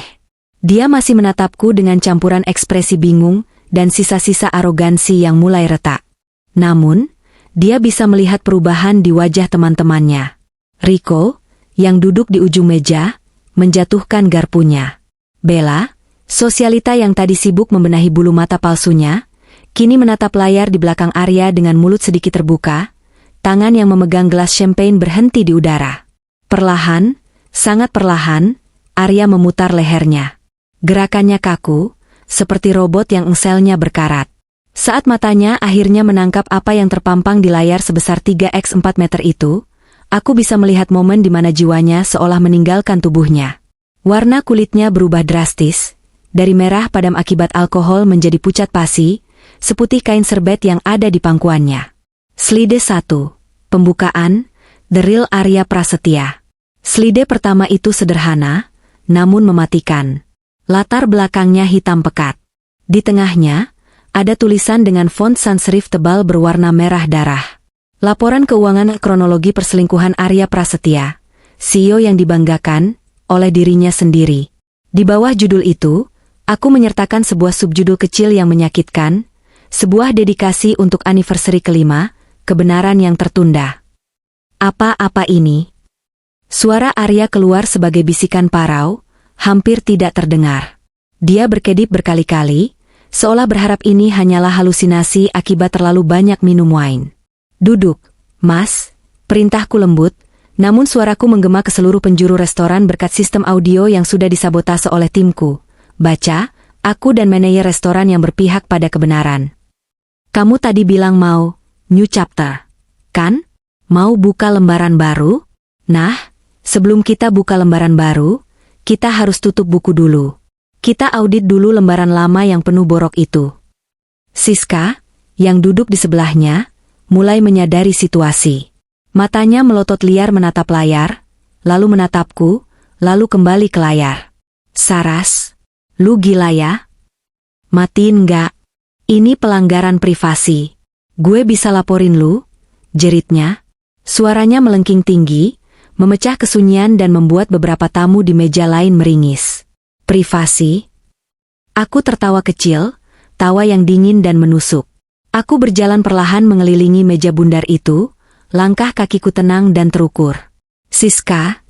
Dia masih menatapku dengan campuran ekspresi bingung dan sisa-sisa arogansi yang mulai retak. Namun, dia bisa melihat perubahan di wajah teman-temannya. Rico, yang duduk di ujung meja, menjatuhkan garpunya. Bella, sosialita yang tadi sibuk membenahi bulu mata palsunya, kini menatap layar di belakang Arya dengan mulut sedikit terbuka, tangan yang memegang gelas champagne berhenti di udara. Perlahan, sangat perlahan, Arya memutar lehernya. Gerakannya kaku, seperti robot yang engselnya berkarat. Saat matanya akhirnya menangkap apa yang terpampang di layar sebesar 3x4 meter itu, aku bisa melihat momen di mana jiwanya seolah meninggalkan tubuhnya. Warna kulitnya berubah drastis, dari merah padam akibat alkohol menjadi pucat pasi, seputih kain serbet yang ada di pangkuannya. Slide 1. Pembukaan, The Real Arya Prasetya. Slide pertama itu sederhana, namun mematikan. Latar belakangnya hitam pekat. Di tengahnya, ada tulisan dengan font sans serif tebal berwarna merah darah. Laporan keuangan kronologi perselingkuhan Arya Prasetya, CEO yang dibanggakan oleh dirinya sendiri. Di bawah judul itu, aku menyertakan sebuah subjudul kecil yang menyakitkan, sebuah dedikasi untuk anniversary kelima, kebenaran yang tertunda. Apa-apa ini? Suara Arya keluar sebagai bisikan parau, hampir tidak terdengar. Dia berkedip berkali-kali, seolah berharap ini hanyalah halusinasi akibat terlalu banyak minum wine. Duduk, Mas, perintahku lembut, namun suaraku menggema ke seluruh penjuru restoran berkat sistem audio yang sudah disabotase oleh timku. Baca, aku dan manajer restoran yang berpihak pada kebenaran. Kamu tadi bilang mau, new chapter, kan? Mau buka lembaran baru? Nah, sebelum kita buka lembaran baru, kita harus tutup buku dulu. Kita audit dulu lembaran lama yang penuh borok itu. Siska, yang duduk di sebelahnya, mulai menyadari situasi. Matanya melotot liar menatap layar, lalu menatapku, lalu kembali ke layar. Saras, lu gila ya? Matiin nggak? Ini pelanggaran privasi. Gue bisa laporin lu, jeritnya. Suaranya melengking tinggi, memecah kesunyian dan membuat beberapa tamu di meja lain meringis. Privasi? Aku tertawa kecil, tawa yang dingin dan menusuk. Aku berjalan perlahan mengelilingi meja bundar itu, langkah kakiku tenang dan terukur. Siska,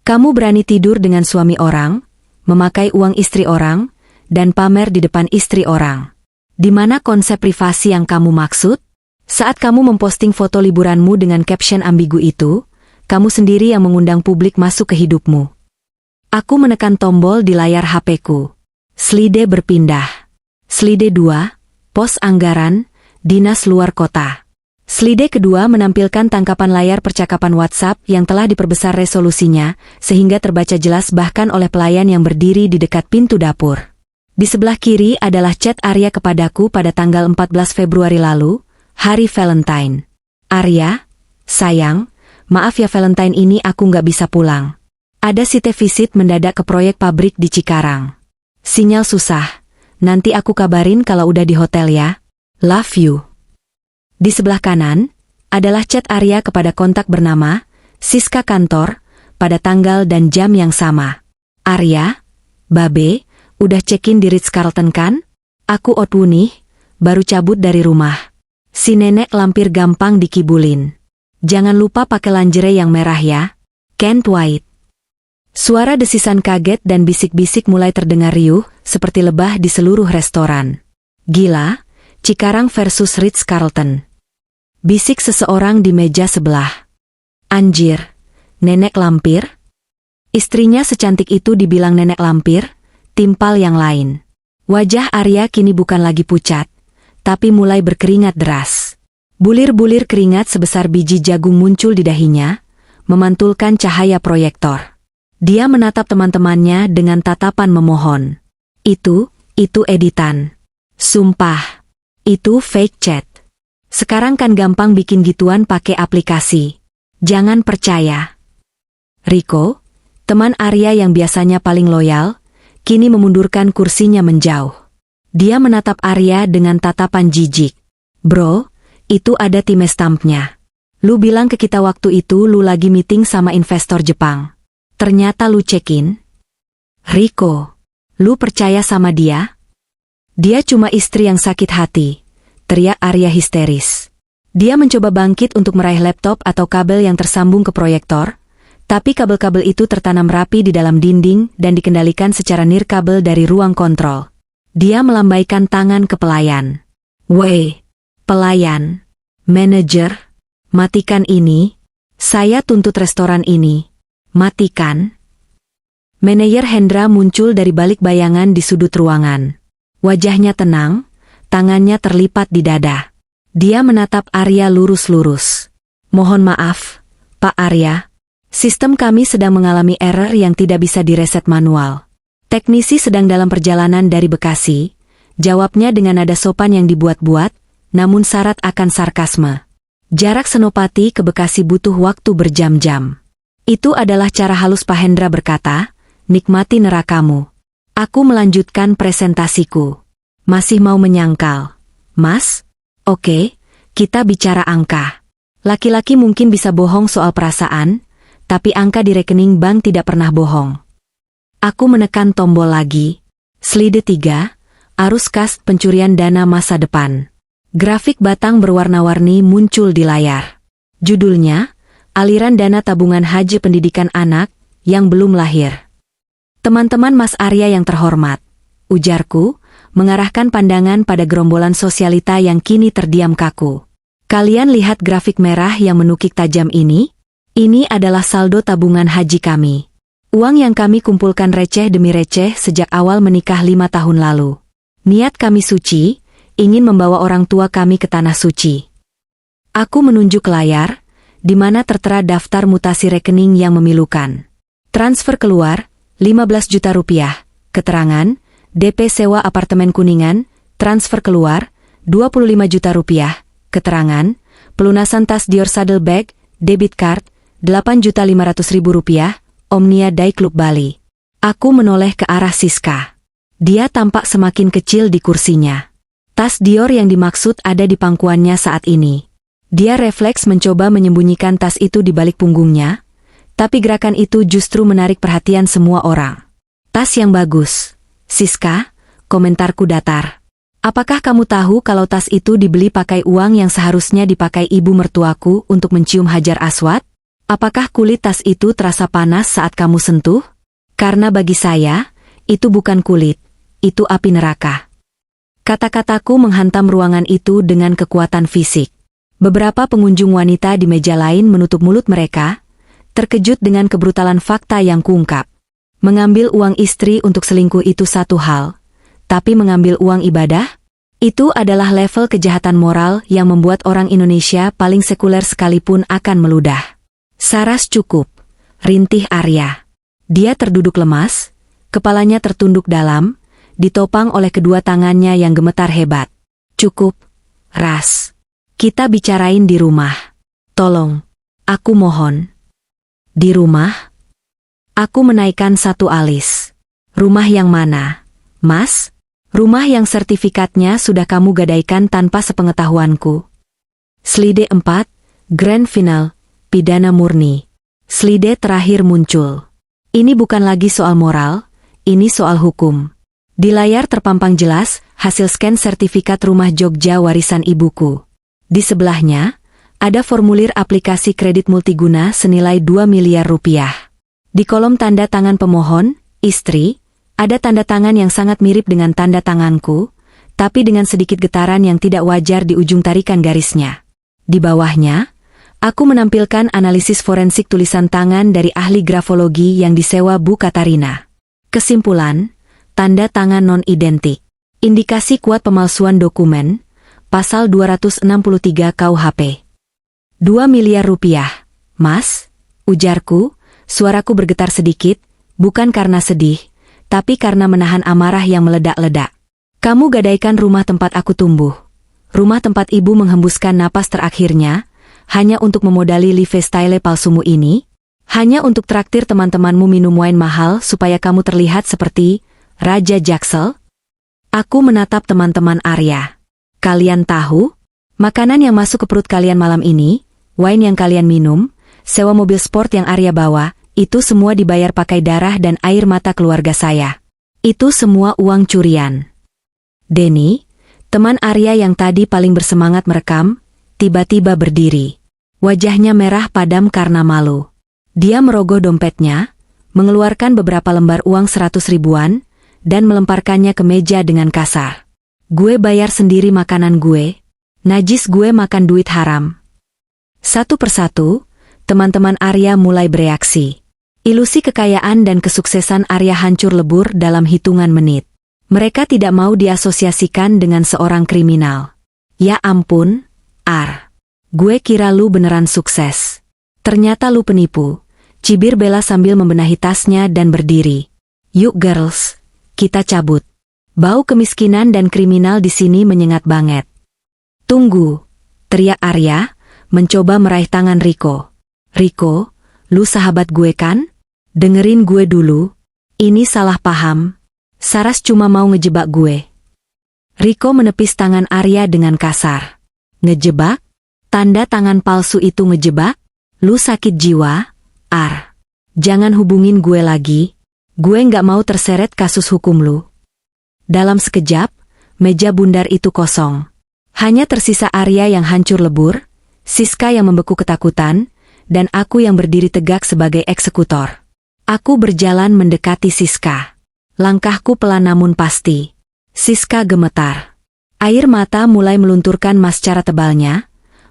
kamu berani tidur dengan suami orang, memakai uang istri orang, dan pamer di depan istri orang. Di mana konsep privasi yang kamu maksud? Saat kamu memposting foto liburanmu dengan caption ambigu itu, kamu sendiri yang mengundang publik masuk ke hidupmu. Aku menekan tombol di layar HP-ku. Slide berpindah. Slide 2, pos anggaran, dinas luar kota. Slide kedua menampilkan tangkapan layar percakapan WhatsApp yang telah diperbesar resolusinya, sehingga terbaca jelas bahkan oleh pelayan yang berdiri di dekat pintu dapur. Di sebelah kiri adalah chat Arya kepadaku pada tanggal 14 Februari lalu, hari Valentine. Arya, sayang, maaf ya Valentine ini aku nggak bisa pulang. Ada site visit mendadak ke proyek pabrik di Cikarang. Sinyal susah, nanti aku kabarin kalau udah di hotel ya. Love you. Di sebelah kanan, adalah chat Arya kepada kontak bernama, Siska kantor, pada tanggal dan jam yang sama. Arya, Babe, udah check-in di Ritz-Carlton kan? Aku outwu nih, baru cabut dari rumah. Si nenek lampir gampang dikibulin. Jangan lupa pakai lingerie yang merah ya. Can't wait. Suara desisan kaget dan bisik-bisik mulai terdengar riuh, seperti lebah di seluruh restoran. Gila, Cikarang versus Ritz-Carlton. Bisik seseorang di meja sebelah. Anjir, nenek lampir? Istrinya secantik itu dibilang nenek lampir, timpal yang lain. Wajah Arya kini bukan lagi pucat, tapi mulai berkeringat deras. Bulir-bulir keringat sebesar biji jagung muncul di dahinya, memantulkan cahaya proyektor. Dia menatap teman-temannya dengan tatapan memohon. Itu editan. Sumpah, itu fake chat. Sekarang kan gampang bikin gituan pakai aplikasi. Jangan percaya. Riko, teman Arya yang biasanya paling loyal, kini memundurkan kursinya menjauh. Dia menatap Arya dengan tatapan jijik. Bro, itu ada timestampnya. Lu bilang ke kita waktu itu lu lagi meeting sama investor Jepang. Ternyata lu check-in. Riko, lu percaya sama dia? Dia cuma istri yang sakit hati. Teriak Arya histeris. Dia mencoba bangkit untuk meraih laptop atau kabel yang tersambung ke proyektor, tapi kabel-kabel itu tertanam rapi di dalam dinding dan dikendalikan secara nirkabel dari ruang kontrol. Dia melambaikan tangan ke pelayan. Weh, pelayan, manajer, matikan ini. Saya tuntut restoran ini. Matikan. Manajer Hendra muncul dari balik bayangan di sudut ruangan. Wajahnya tenang. Tangannya terlipat di dada. Dia menatap Arya lurus-lurus. Mohon maaf, Pak Arya. Sistem kami sedang mengalami error yang tidak bisa direset manual. Teknisi sedang dalam perjalanan dari Bekasi. Jawabnya dengan nada sopan yang dibuat-buat, namun syarat akan sarkasme. Jarak Senopati ke Bekasi butuh waktu berjam-jam. Itu adalah cara halus Pak Hendra berkata, nikmati nerakamu. Aku melanjutkan presentasiku. Masih mau menyangkal? Mas? Oke, kita bicara angka. Laki-laki mungkin bisa bohong soal perasaan, tapi angka di rekening bank tidak pernah bohong. Aku menekan tombol lagi. Slide 3, arus kas pencurian dana masa depan. Grafik batang berwarna-warni muncul di layar. Judulnya, aliran dana tabungan haji pendidikan anak yang belum lahir. Teman-teman Mas Arya yang terhormat, ujarku, mengarahkan pandangan pada gerombolan sosialita yang kini terdiam kaku. Kalian lihat grafik merah yang menukik tajam ini? Ini adalah saldo tabungan haji kami. Uang yang kami kumpulkan receh demi receh sejak awal menikah 5 tahun lalu. Niat kami suci, ingin membawa orang tua kami ke tanah suci. Aku menunjuk ke layar, di mana tertera daftar mutasi rekening yang memilukan. Transfer keluar, 15 juta rupiah. Keterangan, DP sewa apartemen Kuningan, transfer keluar, 25 juta rupiah. Keterangan, pelunasan tas Dior Saddlebag, debit card, 8.500.000 rupiah, Omnia Day Club Bali. Aku menoleh ke arah Siska. Dia tampak semakin kecil di kursinya. Tas Dior yang dimaksud ada di pangkuannya saat ini. Dia refleks mencoba menyembunyikan tas itu di balik punggungnya, tapi gerakan itu justru menarik perhatian semua orang. Tas yang bagus. Siska, komentarku datar. Apakah kamu tahu kalau tas itu dibeli pakai uang yang seharusnya dipakai ibu mertuaku untuk mencium Hajar Aswad? Apakah kulit tas itu terasa panas saat kamu sentuh? Karena bagi saya, itu bukan kulit, itu api neraka. Kata-kataku menghantam ruangan itu dengan kekuatan fisik. Beberapa pengunjung wanita di meja lain menutup mulut mereka, terkejut dengan kebrutalan fakta yang kuungkap. Mengambil uang istri untuk selingkuh itu satu hal, tapi mengambil uang ibadah? Itu adalah level kejahatan moral yang membuat orang Indonesia paling sekuler sekalipun akan meludah. Saras cukup, rintih Arya. Dia terduduk lemas, kepalanya tertunduk dalam, ditopang oleh kedua tangannya yang gemetar hebat. Cukup, Ras. Kita bicarain di rumah. Tolong, aku mohon. Di rumah? Aku menaikkan satu alis. Rumah yang mana, Mas? Rumah yang sertifikatnya sudah kamu gadaikan tanpa sepengetahuanku. Slide 4, Grand Final, Pidana Murni. Slide terakhir muncul. Ini bukan lagi soal moral, ini soal hukum. Di layar terpampang jelas hasil scan sertifikat rumah Jogja warisan ibuku. Di sebelahnya, ada formulir aplikasi kredit multiguna senilai 2 miliar rupiah. Di kolom tanda tangan pemohon, istri, ada tanda tangan yang sangat mirip dengan tanda tanganku, tapi dengan sedikit getaran yang tidak wajar di ujung tarikan garisnya. Di bawahnya, aku menampilkan analisis forensik tulisan tangan dari ahli grafologi yang disewa Bu Katarina. Kesimpulan, tanda tangan non-identik. Indikasi kuat pemalsuan dokumen, pasal 263 KUHP. 2 miliar rupiah, Mas, ujarku, suaraku bergetar sedikit, bukan karena sedih, tapi karena menahan amarah yang meledak-ledak. Kamu gadaikan rumah tempat aku tumbuh. Rumah tempat ibu menghembuskan napas terakhirnya, hanya untuk memodali lifestyle palsumu ini, hanya untuk traktir teman-temanmu minum wine mahal supaya kamu terlihat seperti Raja Jaksel. Aku menatap teman-teman Arya. Kalian tahu? Makanan yang masuk ke perut kalian malam ini, wine yang kalian minum, sewa mobil sport yang Arya bawa, itu semua dibayar pakai darah dan air mata keluarga saya. Itu semua uang curian. Denny, teman Arya yang tadi paling bersemangat merekam, tiba-tiba berdiri. Wajahnya merah padam karena malu. Dia merogoh dompetnya, mengeluarkan beberapa lembar uang 100 ribuan, dan melemparkannya ke meja dengan kasar. Gue bayar sendiri makanan gue. Najis gue makan duit haram. Satu persatu, teman-teman Arya mulai bereaksi. Ilusi kekayaan dan kesuksesan Arya hancur lebur dalam hitungan menit. Mereka tidak mau diasosiasikan dengan seorang kriminal. Ya ampun, Ar. Gue kira lu beneran sukses. Ternyata lu penipu. Cibir Bella sambil membenahi tasnya dan berdiri. Yuk girls, kita cabut. Bau kemiskinan dan kriminal di sini menyengat banget. Tunggu, teriak Arya, mencoba meraih tangan Riko. Riko, lu sahabat gue kan? Dengerin gue dulu. Ini salah paham. Saras cuma mau ngejebak gue. Riko menepis tangan Arya dengan kasar. Ngejebak? Tanda tangan palsu itu ngejebak? Lu sakit jiwa, Ar. Jangan hubungin gue lagi. Gue nggak mau terseret kasus hukum lu. Dalam sekejap, meja bundar itu kosong. Hanya tersisa Arya yang hancur lebur, Siska yang membeku ketakutan, dan aku yang berdiri tegak sebagai eksekutor. Aku berjalan mendekati Siska. Langkahku pelan namun pasti. Siska gemetar. Air mata mulai melunturkan mascara tebalnya,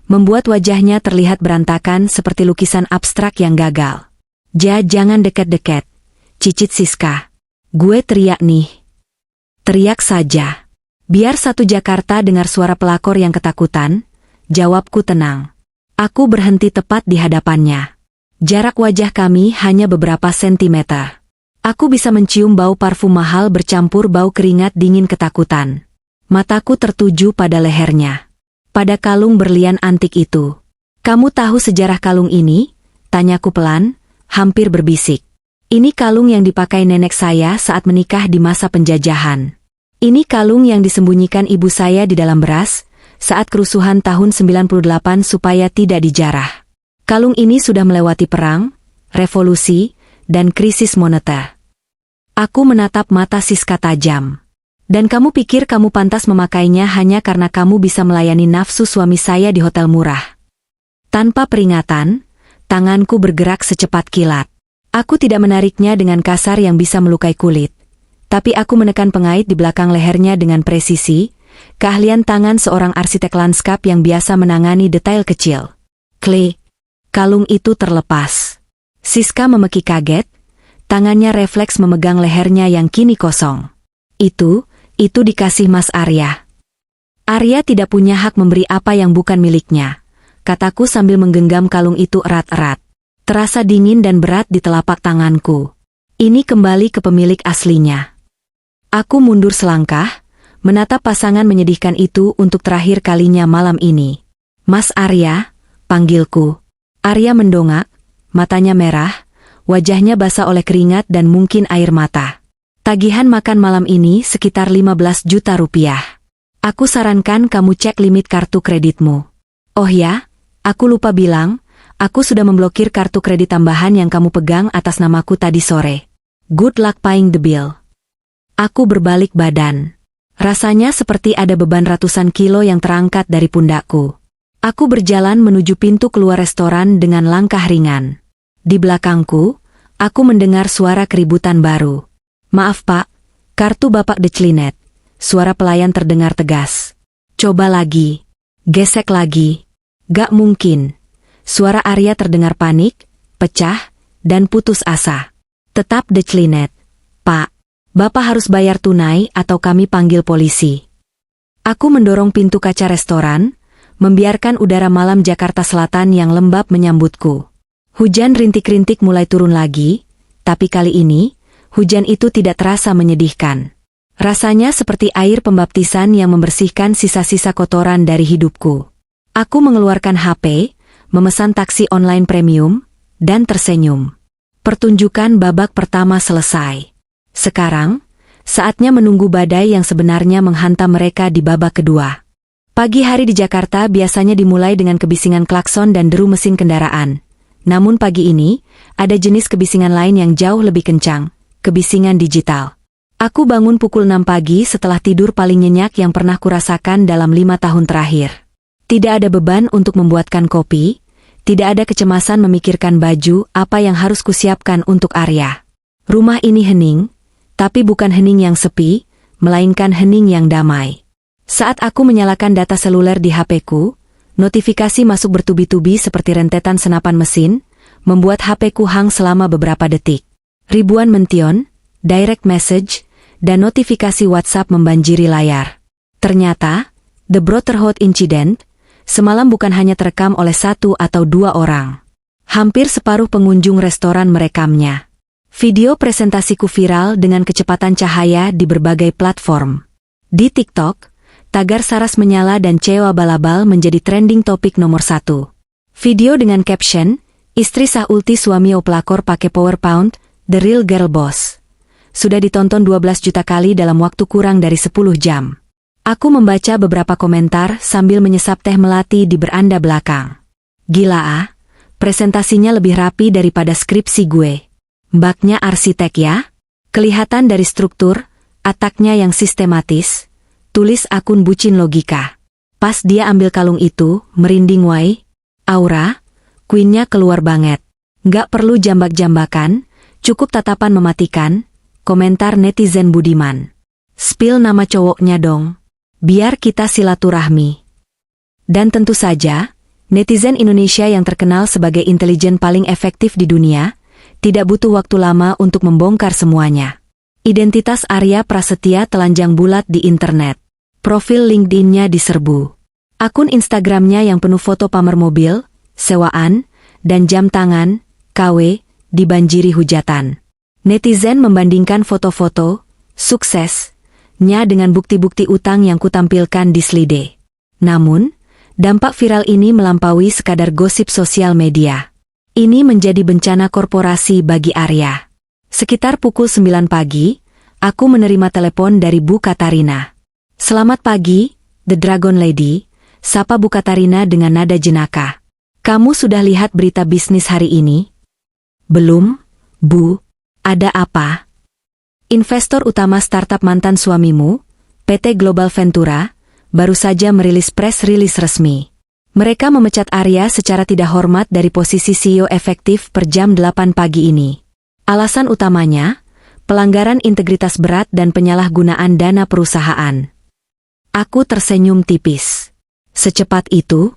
membuat wajahnya terlihat berantakan seperti lukisan abstrak yang gagal. Jangan deket-deket, cicit Siska. Gue teriak nih. Teriak saja. Biar satu Jakarta dengar suara pelakor yang ketakutan, jawabku tenang. Aku berhenti tepat di hadapannya. Jarak wajah kami hanya beberapa sentimeter. Aku bisa mencium bau parfum mahal bercampur bau keringat dingin ketakutan. Mataku tertuju pada lehernya. Pada kalung berlian antik itu. Kamu tahu sejarah kalung ini? Tanyaku pelan, hampir berbisik. Ini kalung yang dipakai nenek saya saat menikah di masa penjajahan. Ini kalung yang disembunyikan ibu saya di dalam beras, saat kerusuhan tahun 98 supaya tidak dijarah. Kalung ini sudah melewati perang, revolusi, dan krisis moneter. Aku menatap mata Siska tajam. Dan kamu pikir kamu pantas memakainya hanya karena kamu bisa melayani nafsu suami saya di hotel murah. Tanpa peringatan, tanganku bergerak secepat kilat. Aku tidak menariknya dengan kasar yang bisa melukai kulit. Tapi aku menekan pengait di belakang lehernya dengan presisi, keahlian tangan seorang arsitek lanskap yang biasa menangani detail kecil. Klik. Kalung itu terlepas. Siska memeki kaget, Tangannya refleks memegang lehernya yang kini kosong. Itu dikasih Mas Arya. Arya tidak punya hak memberi apa yang bukan miliknya, kataku sambil menggenggam kalung itu erat-erat. Terasa dingin dan berat di telapak tanganku. Ini kembali ke pemilik aslinya. Aku mundur selangkah, menatap pasangan menyedihkan itu untuk terakhir kalinya malam ini. Mas Arya, panggilku. Arya mendongak, matanya merah, wajahnya basah oleh keringat dan mungkin air mata. Tagihan makan malam ini sekitar 15 juta rupiah. Aku sarankan kamu cek limit kartu kreditmu. Oh ya, aku lupa bilang, aku sudah memblokir kartu kredit tambahan yang kamu pegang atas namaku tadi sore. Good luck paying the bill. Aku berbalik badan. Rasanya seperti ada beban ratusan kilo yang terangkat dari pundakku. Aku berjalan menuju pintu keluar restoran dengan langkah ringan. Di belakangku, aku mendengar suara keributan baru. Maaf Pak, kartu Bapak declinet. Suara pelayan terdengar tegas. Coba lagi. Gesek lagi. Gak mungkin. Suara Arya terdengar panik, pecah, dan putus asa. Tetap declinet. Pak, Bapak harus bayar tunai atau kami panggil polisi. Aku mendorong pintu kaca restoran, membiarkan udara malam Jakarta Selatan yang lembab menyambutku. Hujan rintik-rintik mulai turun lagi, tapi kali ini, hujan itu tidak terasa menyedihkan. Rasanya seperti air pembaptisan yang membersihkan sisa-sisa kotoran dari hidupku. Aku mengeluarkan HP, memesan taksi online premium, dan tersenyum. Pertunjukan babak pertama selesai. Sekarang, saatnya menunggu badai yang sebenarnya menghantam mereka di babak kedua. Pagi hari di Jakarta biasanya dimulai dengan kebisingan klakson dan deru mesin kendaraan. Namun pagi ini, ada jenis kebisingan lain yang jauh lebih kencang, kebisingan digital. Aku bangun pukul 6 pagi setelah tidur paling nyenyak yang pernah kurasakan dalam 5 tahun terakhir. Tidak ada beban untuk membuatkan kopi, tidak ada kecemasan memikirkan baju apa yang harus kusiapkan untuk Arya. Rumah ini hening, tapi bukan hening yang sepi, melainkan hening yang damai. Saat aku menyalakan data seluler di HP-ku, notifikasi masuk bertubi-tubi seperti rentetan senapan mesin, membuat HP-ku hang selama beberapa detik. Ribuan mention, direct message, dan notifikasi WhatsApp membanjiri layar. Ternyata, The Brotherhood Incident, semalam bukan hanya terekam oleh 1 atau 2 orang. Hampir separuh pengunjung restoran merekamnya. Video presentasiku viral dengan kecepatan cahaya di berbagai platform. Di TikTok, tagar Saras menyala dan Ceo abal-abal menjadi trending topik nomor 1. Video dengan caption, istri sah ulti suami pelakor pakai power pound, The Real Girl Boss. Sudah ditonton 12 juta kali dalam waktu kurang dari 10 jam. Aku membaca beberapa komentar sambil menyesap teh melati di beranda belakang. Gila ah, presentasinya lebih rapi daripada skripsi gue. Mbaknya arsitek ya? Kelihatan dari struktur, ataknya yang sistematis. Tulis akun bucin logika. Pas dia ambil kalung itu, merinding wai. Aura, Queen-nya keluar banget. Nggak perlu jambak-jambakan, cukup tatapan mematikan, komentar netizen budiman. Spill nama cowoknya dong. Biar kita silaturahmi. Dan tentu saja, netizen Indonesia yang terkenal sebagai intelijen paling efektif di dunia, tidak butuh waktu lama untuk membongkar semuanya. Identitas Arya Prasetya telanjang bulat di internet. Profil LinkedIn-nya diserbu. Akun Instagram-nya yang penuh foto pamer mobil, sewaan, dan jam tangan, KW, dibanjiri hujatan. Netizen membandingkan foto-foto, suksesnya dengan bukti-bukti utang yang kutampilkan di Slide. Namun, dampak viral ini melampaui sekadar gosip sosial media. Ini menjadi bencana korporasi bagi Arya. Sekitar pukul 9 pagi, aku menerima telepon dari Bu Katarina. Selamat pagi, The Dragon Lady, sapa Bu Katarina dengan nada jenaka. Kamu sudah lihat berita bisnis hari ini? Belum, Bu. Ada apa? Investor utama startup mantan suamimu, PT Global Ventura, baru saja merilis press release resmi. Mereka memecat Arya secara tidak hormat dari posisi CEO efektif per jam 8 pagi ini. Alasan utamanya, pelanggaran integritas berat dan penyalahgunaan dana perusahaan. Aku tersenyum tipis. Secepat itu?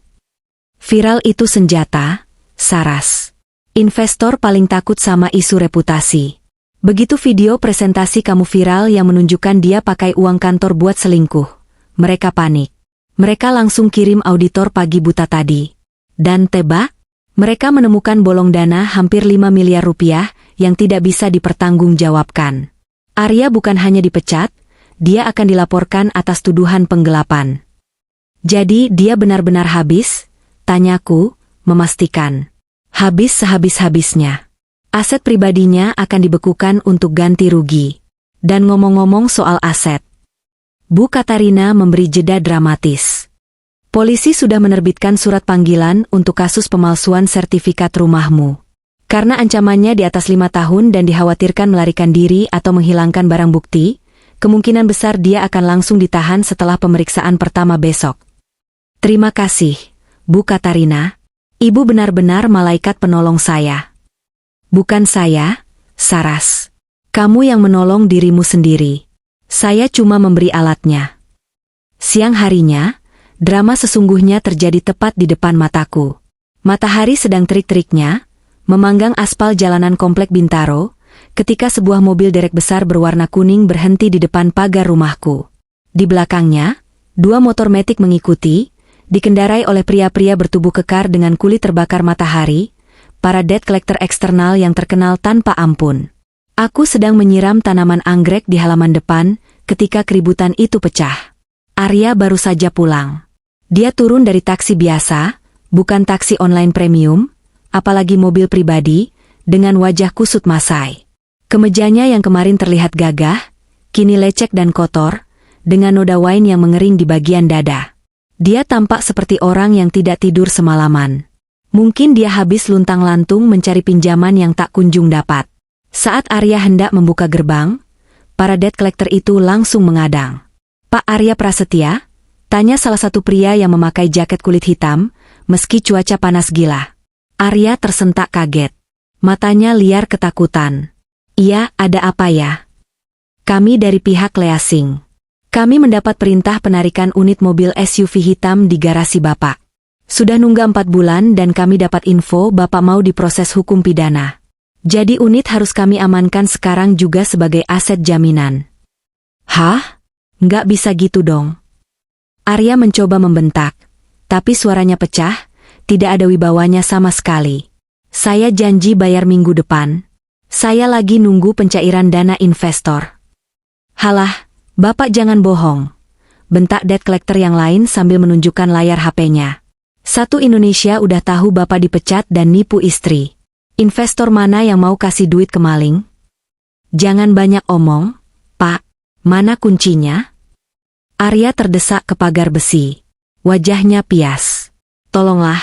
Viral itu senjata, Saras. Investor paling takut sama isu reputasi. Begitu video presentasi kamu viral yang menunjukkan dia pakai uang kantor buat selingkuh, mereka panik. Mereka langsung kirim auditor pagi buta tadi. Dan tebak, mereka menemukan bolong dana hampir 5 miliar rupiah yang tidak bisa dipertanggungjawabkan. Arya bukan hanya dipecat, dia akan dilaporkan atas tuduhan penggelapan. Jadi dia benar-benar habis? Tanyaku, memastikan. Habis sehabis-habisnya. Aset pribadinya akan dibekukan untuk ganti rugi. Dan ngomong-ngomong soal aset, Bu Katarina memberi jeda dramatis. Polisi sudah menerbitkan surat panggilan untuk kasus pemalsuan sertifikat rumahmu. Karena ancamannya di atas 5 tahun dan dikhawatirkan melarikan diri atau menghilangkan barang bukti, kemungkinan besar dia akan langsung ditahan setelah pemeriksaan pertama besok. Terima kasih, Bu Katarina. Ibu benar-benar malaikat penolong saya. Bukan saya, Saras. Kamu yang menolong dirimu sendiri. Saya cuma memberi alatnya. Siang harinya, drama sesungguhnya terjadi tepat di depan mataku. Matahari sedang terik-teriknya, memanggang aspal jalanan komplek Bintaro, ketika sebuah mobil derek besar berwarna kuning berhenti di depan pagar rumahku. Di belakangnya, 2 motor metik mengikuti, dikendarai oleh pria-pria bertubuh kekar dengan kulit terbakar matahari, para debt collector eksternal yang terkenal tanpa ampun. Aku sedang menyiram tanaman anggrek di halaman depan, ketika keributan itu pecah. Arya baru saja pulang. Dia turun dari taksi biasa, bukan taksi online premium, apalagi mobil pribadi, dengan wajah kusut masai. Kemejanya yang kemarin terlihat gagah, kini lecek dan kotor, dengan noda wine yang mengering di bagian dada. Dia tampak seperti orang yang tidak tidur semalaman. Mungkin dia habis luntang-lantung mencari pinjaman yang tak kunjung dapat. Saat Arya hendak membuka gerbang, para debt collector itu langsung mengadang. Pak Arya Prasetya? Tanya salah satu pria yang memakai jaket kulit hitam, meski cuaca panas gila. Arya tersentak kaget. Matanya liar ketakutan. Iya, ada apa ya? Kami dari pihak leasing. Kami mendapat perintah penarikan unit mobil SUV hitam di garasi Bapak. Sudah nunggu 4 bulan dan kami dapat info Bapak mau diproses hukum pidana. Jadi unit harus kami amankan sekarang juga sebagai aset jaminan. Hah? Nggak bisa gitu dong. Arya mencoba membentak, tapi suaranya pecah, tidak ada wibawanya sama sekali. Saya janji bayar minggu depan. Saya lagi nunggu pencairan dana investor. Halah, Bapak jangan bohong. Bentak debt collector yang lain sambil menunjukkan layar HP-nya. Satu Indonesia udah tahu Bapak dipecat dan nipu istri. Investor mana yang mau kasih duit ke maling? Jangan banyak omong, Pak. Mana kuncinya? Arya terdesak ke pagar besi. Wajahnya pias. Tolonglah,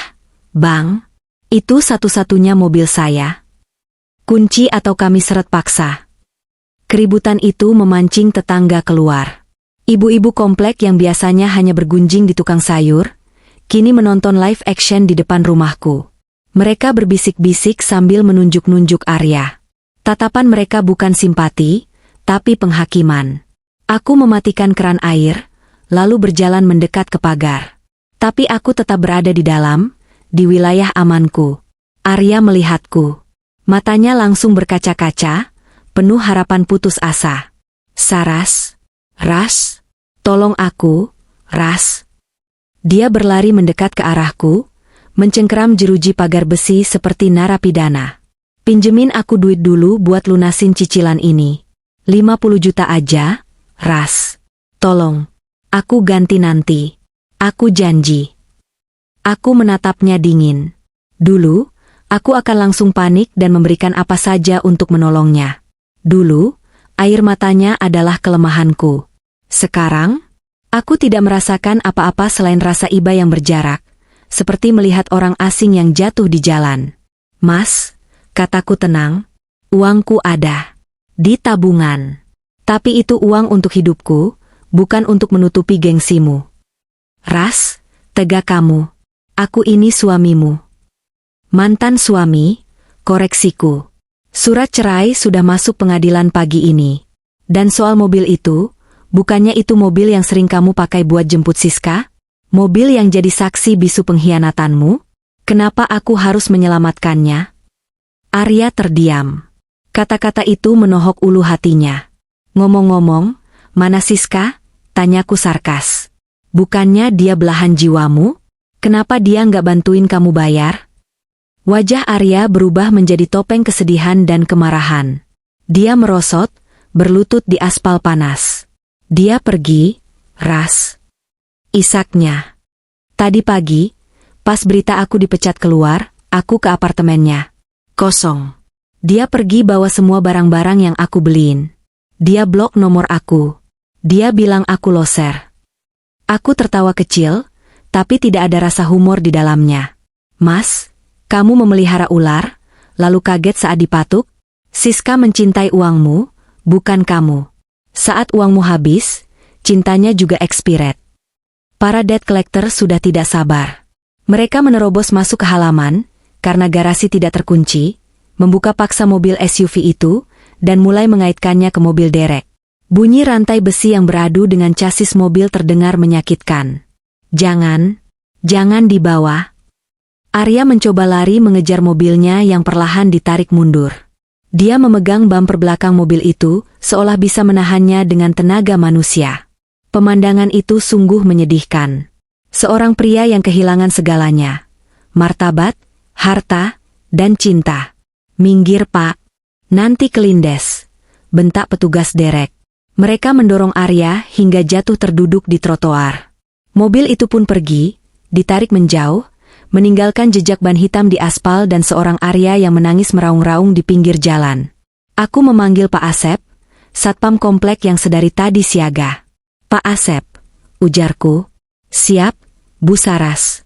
Bang. Itu satu-satunya mobil saya. Kunci atau kami seret paksa. Keributan itu memancing tetangga keluar. Ibu-ibu komplek yang biasanya hanya bergunjing di tukang sayur, kini menonton live action di depan rumahku. Mereka berbisik-bisik sambil menunjuk-nunjuk Arya. Tatapan mereka bukan simpati, tapi penghakiman. Aku mematikan keran air, lalu berjalan mendekat ke pagar. Tapi aku tetap berada di dalam, di wilayah amanku. Arya melihatku. Matanya langsung berkaca-kaca, penuh harapan putus asa. Saras, Ras, tolong aku, Ras. Dia berlari mendekat ke arahku, mencengkeram jeruji pagar besi seperti narapidana. Pinjemin aku duit dulu buat lunasin cicilan ini. 50 juta aja, Ras. Tolong, aku ganti nanti. Aku janji. Aku menatapnya dingin. Dulu, aku akan langsung panik dan memberikan apa saja untuk menolongnya. Dulu, air matanya adalah kelemahanku. Sekarang, aku tidak merasakan apa-apa selain rasa iba yang berjarak, seperti melihat orang asing yang jatuh di jalan. Mas, kataku tenang, uangku ada. Di tabungan. Tapi itu uang untuk hidupku, bukan untuk menutupi gengsimu. Ras, tegak kamu. Aku ini suamimu. Mantan suami, koreksiku. Surat cerai sudah masuk pengadilan pagi ini. Dan soal mobil itu, bukannya itu mobil yang sering kamu pakai buat jemput Siska? Mobil yang jadi saksi bisu pengkhianatanmu? Kenapa aku harus menyelamatkannya? Arya terdiam. Kata-kata itu menohok ulu hatinya. Ngomong-ngomong, mana Siska? Tanyaku sarkas. Bukannya dia belahan jiwamu? Kenapa dia nggak bantuin kamu bayar? Wajah Arya berubah menjadi topeng kesedihan dan kemarahan. Dia merosot, berlutut di aspal panas. Dia pergi, Ras. Isaknya. Tadi pagi, pas berita aku dipecat keluar, aku ke apartemennya. Kosong. Dia pergi bawa semua barang-barang yang aku beliin. Dia blok nomor aku. Dia bilang aku loser. Aku tertawa kecil, tapi tidak ada rasa humor di dalamnya. Mas, kamu memelihara ular, lalu kaget saat dipatuk? Siska mencintai uangmu, bukan kamu. Saat uangmu habis, cintanya juga expired. Para debt collector sudah tidak sabar. Mereka menerobos masuk ke halaman, karena garasi tidak terkunci, membuka paksa mobil SUV itu, dan mulai mengaitkannya ke mobil derek. Bunyi rantai besi yang beradu dengan chasis mobil terdengar menyakitkan. Jangan dibawa. Arya mencoba lari mengejar mobilnya yang perlahan ditarik mundur. Dia memegang bumper belakang mobil itu, seolah bisa menahannya dengan tenaga manusia. Pemandangan itu sungguh menyedihkan. Seorang pria yang kehilangan segalanya. Martabat, harta, dan cinta. Minggir Pak. Nanti kelindes. Bentak petugas derek. Mereka mendorong Arya hingga jatuh terduduk di trotoar. Mobil itu pun pergi, ditarik menjauh, meninggalkan jejak ban hitam di aspal dan seorang Arya yang menangis meraung-raung di pinggir jalan. Aku memanggil Pak Asep, satpam komplek yang sedari tadi siaga. Pak Asep, ujarku. Siap, Bu Saras.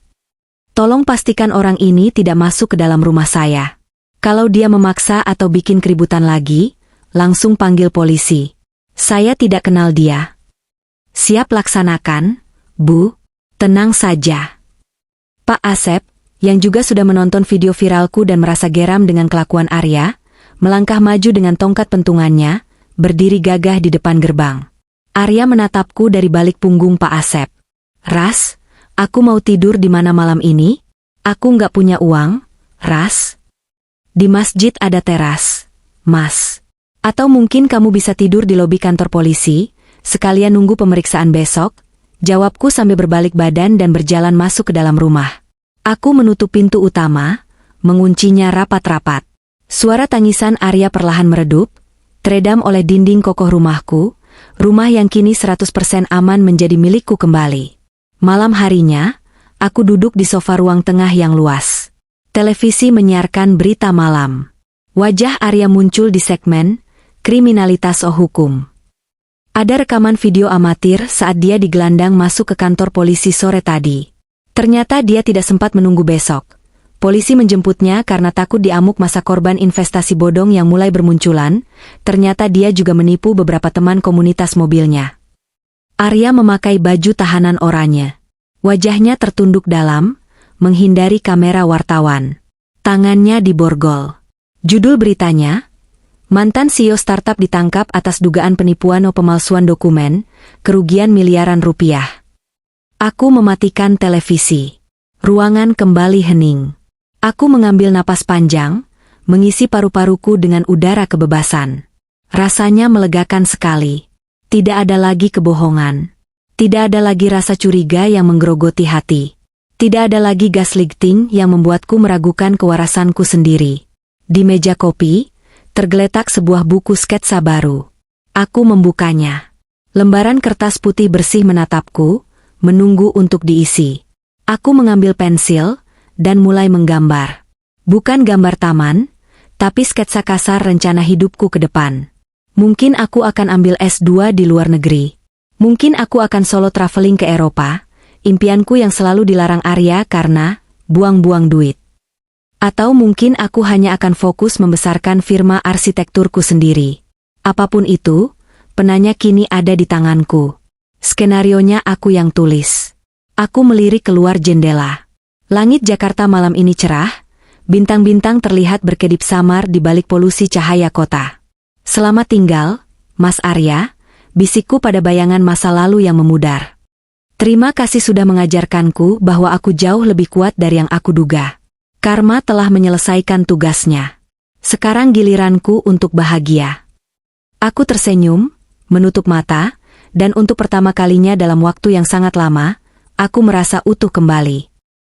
Tolong pastikan orang ini tidak masuk ke dalam rumah saya. Kalau dia memaksa atau bikin keributan lagi, langsung panggil polisi. Saya tidak kenal dia. Siap laksanakan, Bu. Tenang saja. Pak Asep, yang juga sudah menonton video viralku dan merasa geram dengan kelakuan Arya, melangkah maju dengan tongkat pentungannya, berdiri gagah di depan gerbang. Arya menatapku dari balik punggung Pak Asep. Ras, aku mau tidur di mana malam ini? Aku nggak punya uang, Ras. Di masjid ada teras, Mas. Atau mungkin kamu bisa tidur di lobi kantor polisi, sekalian nunggu pemeriksaan besok? Jawabku sambil berbalik badan dan berjalan masuk ke dalam rumah. Aku menutup pintu utama, menguncinya rapat-rapat. Suara tangisan Arya perlahan meredup, teredam oleh dinding kokoh rumahku, rumah yang kini 100% aman menjadi milikku kembali. Malam harinya, aku duduk di sofa ruang tengah yang luas. Televisi menyiarkan berita malam. Wajah Arya muncul di segmen Kriminalitas Hukum. Ada rekaman video amatir saat dia digelandang masuk ke kantor polisi sore tadi. Ternyata dia tidak sempat menunggu besok. Polisi menjemputnya karena takut diamuk masa korban investasi bodong yang mulai bermunculan. Ternyata dia juga menipu beberapa teman komunitas mobilnya. Arya memakai baju tahanan oranye. Wajahnya tertunduk dalam, menghindari kamera wartawan. Tangannya diborgol. Judul beritanya, mantan CEO startup ditangkap atas dugaan penipuan atau pemalsuan dokumen, kerugian miliaran rupiah. Aku mematikan televisi. Ruangan kembali hening. Aku mengambil napas panjang, mengisi paru-paruku dengan udara kebebasan. Rasanya melegakan sekali. Tidak ada lagi kebohongan. Tidak ada lagi rasa curiga yang menggerogoti hati. Tidak ada lagi gaslighting yang membuatku meragukan kewarasanku sendiri. Di meja kopi, tergeletak sebuah buku sketsa baru. Aku membukanya. Lembaran kertas putih bersih menatapku, menunggu untuk diisi. Aku mengambil pensil, dan mulai menggambar. Bukan gambar taman, tapi sketsa kasar rencana hidupku ke depan. Mungkin aku akan ambil S2 di luar negeri. Mungkin aku akan solo traveling ke Eropa, impianku yang selalu dilarang Arya karena buang-buang duit. Atau mungkin aku hanya akan fokus membesarkan firma arsitekturku sendiri. Apapun itu, penanya kini ada di tanganku. Skenarionya aku yang tulis. Aku melirik keluar jendela. Langit Jakarta malam ini cerah, bintang-bintang terlihat berkedip samar di balik polusi cahaya kota. Selamat tinggal, Mas Arya, bisikku pada bayangan masa lalu yang memudar. Terima kasih sudah mengajarkanku bahwa aku jauh lebih kuat dari yang aku duga. Karma telah menyelesaikan tugasnya. Sekarang giliranku untuk bahagia. Aku tersenyum, menutup mata, dan untuk pertama kalinya dalam waktu yang sangat lama, aku merasa utuh kembali.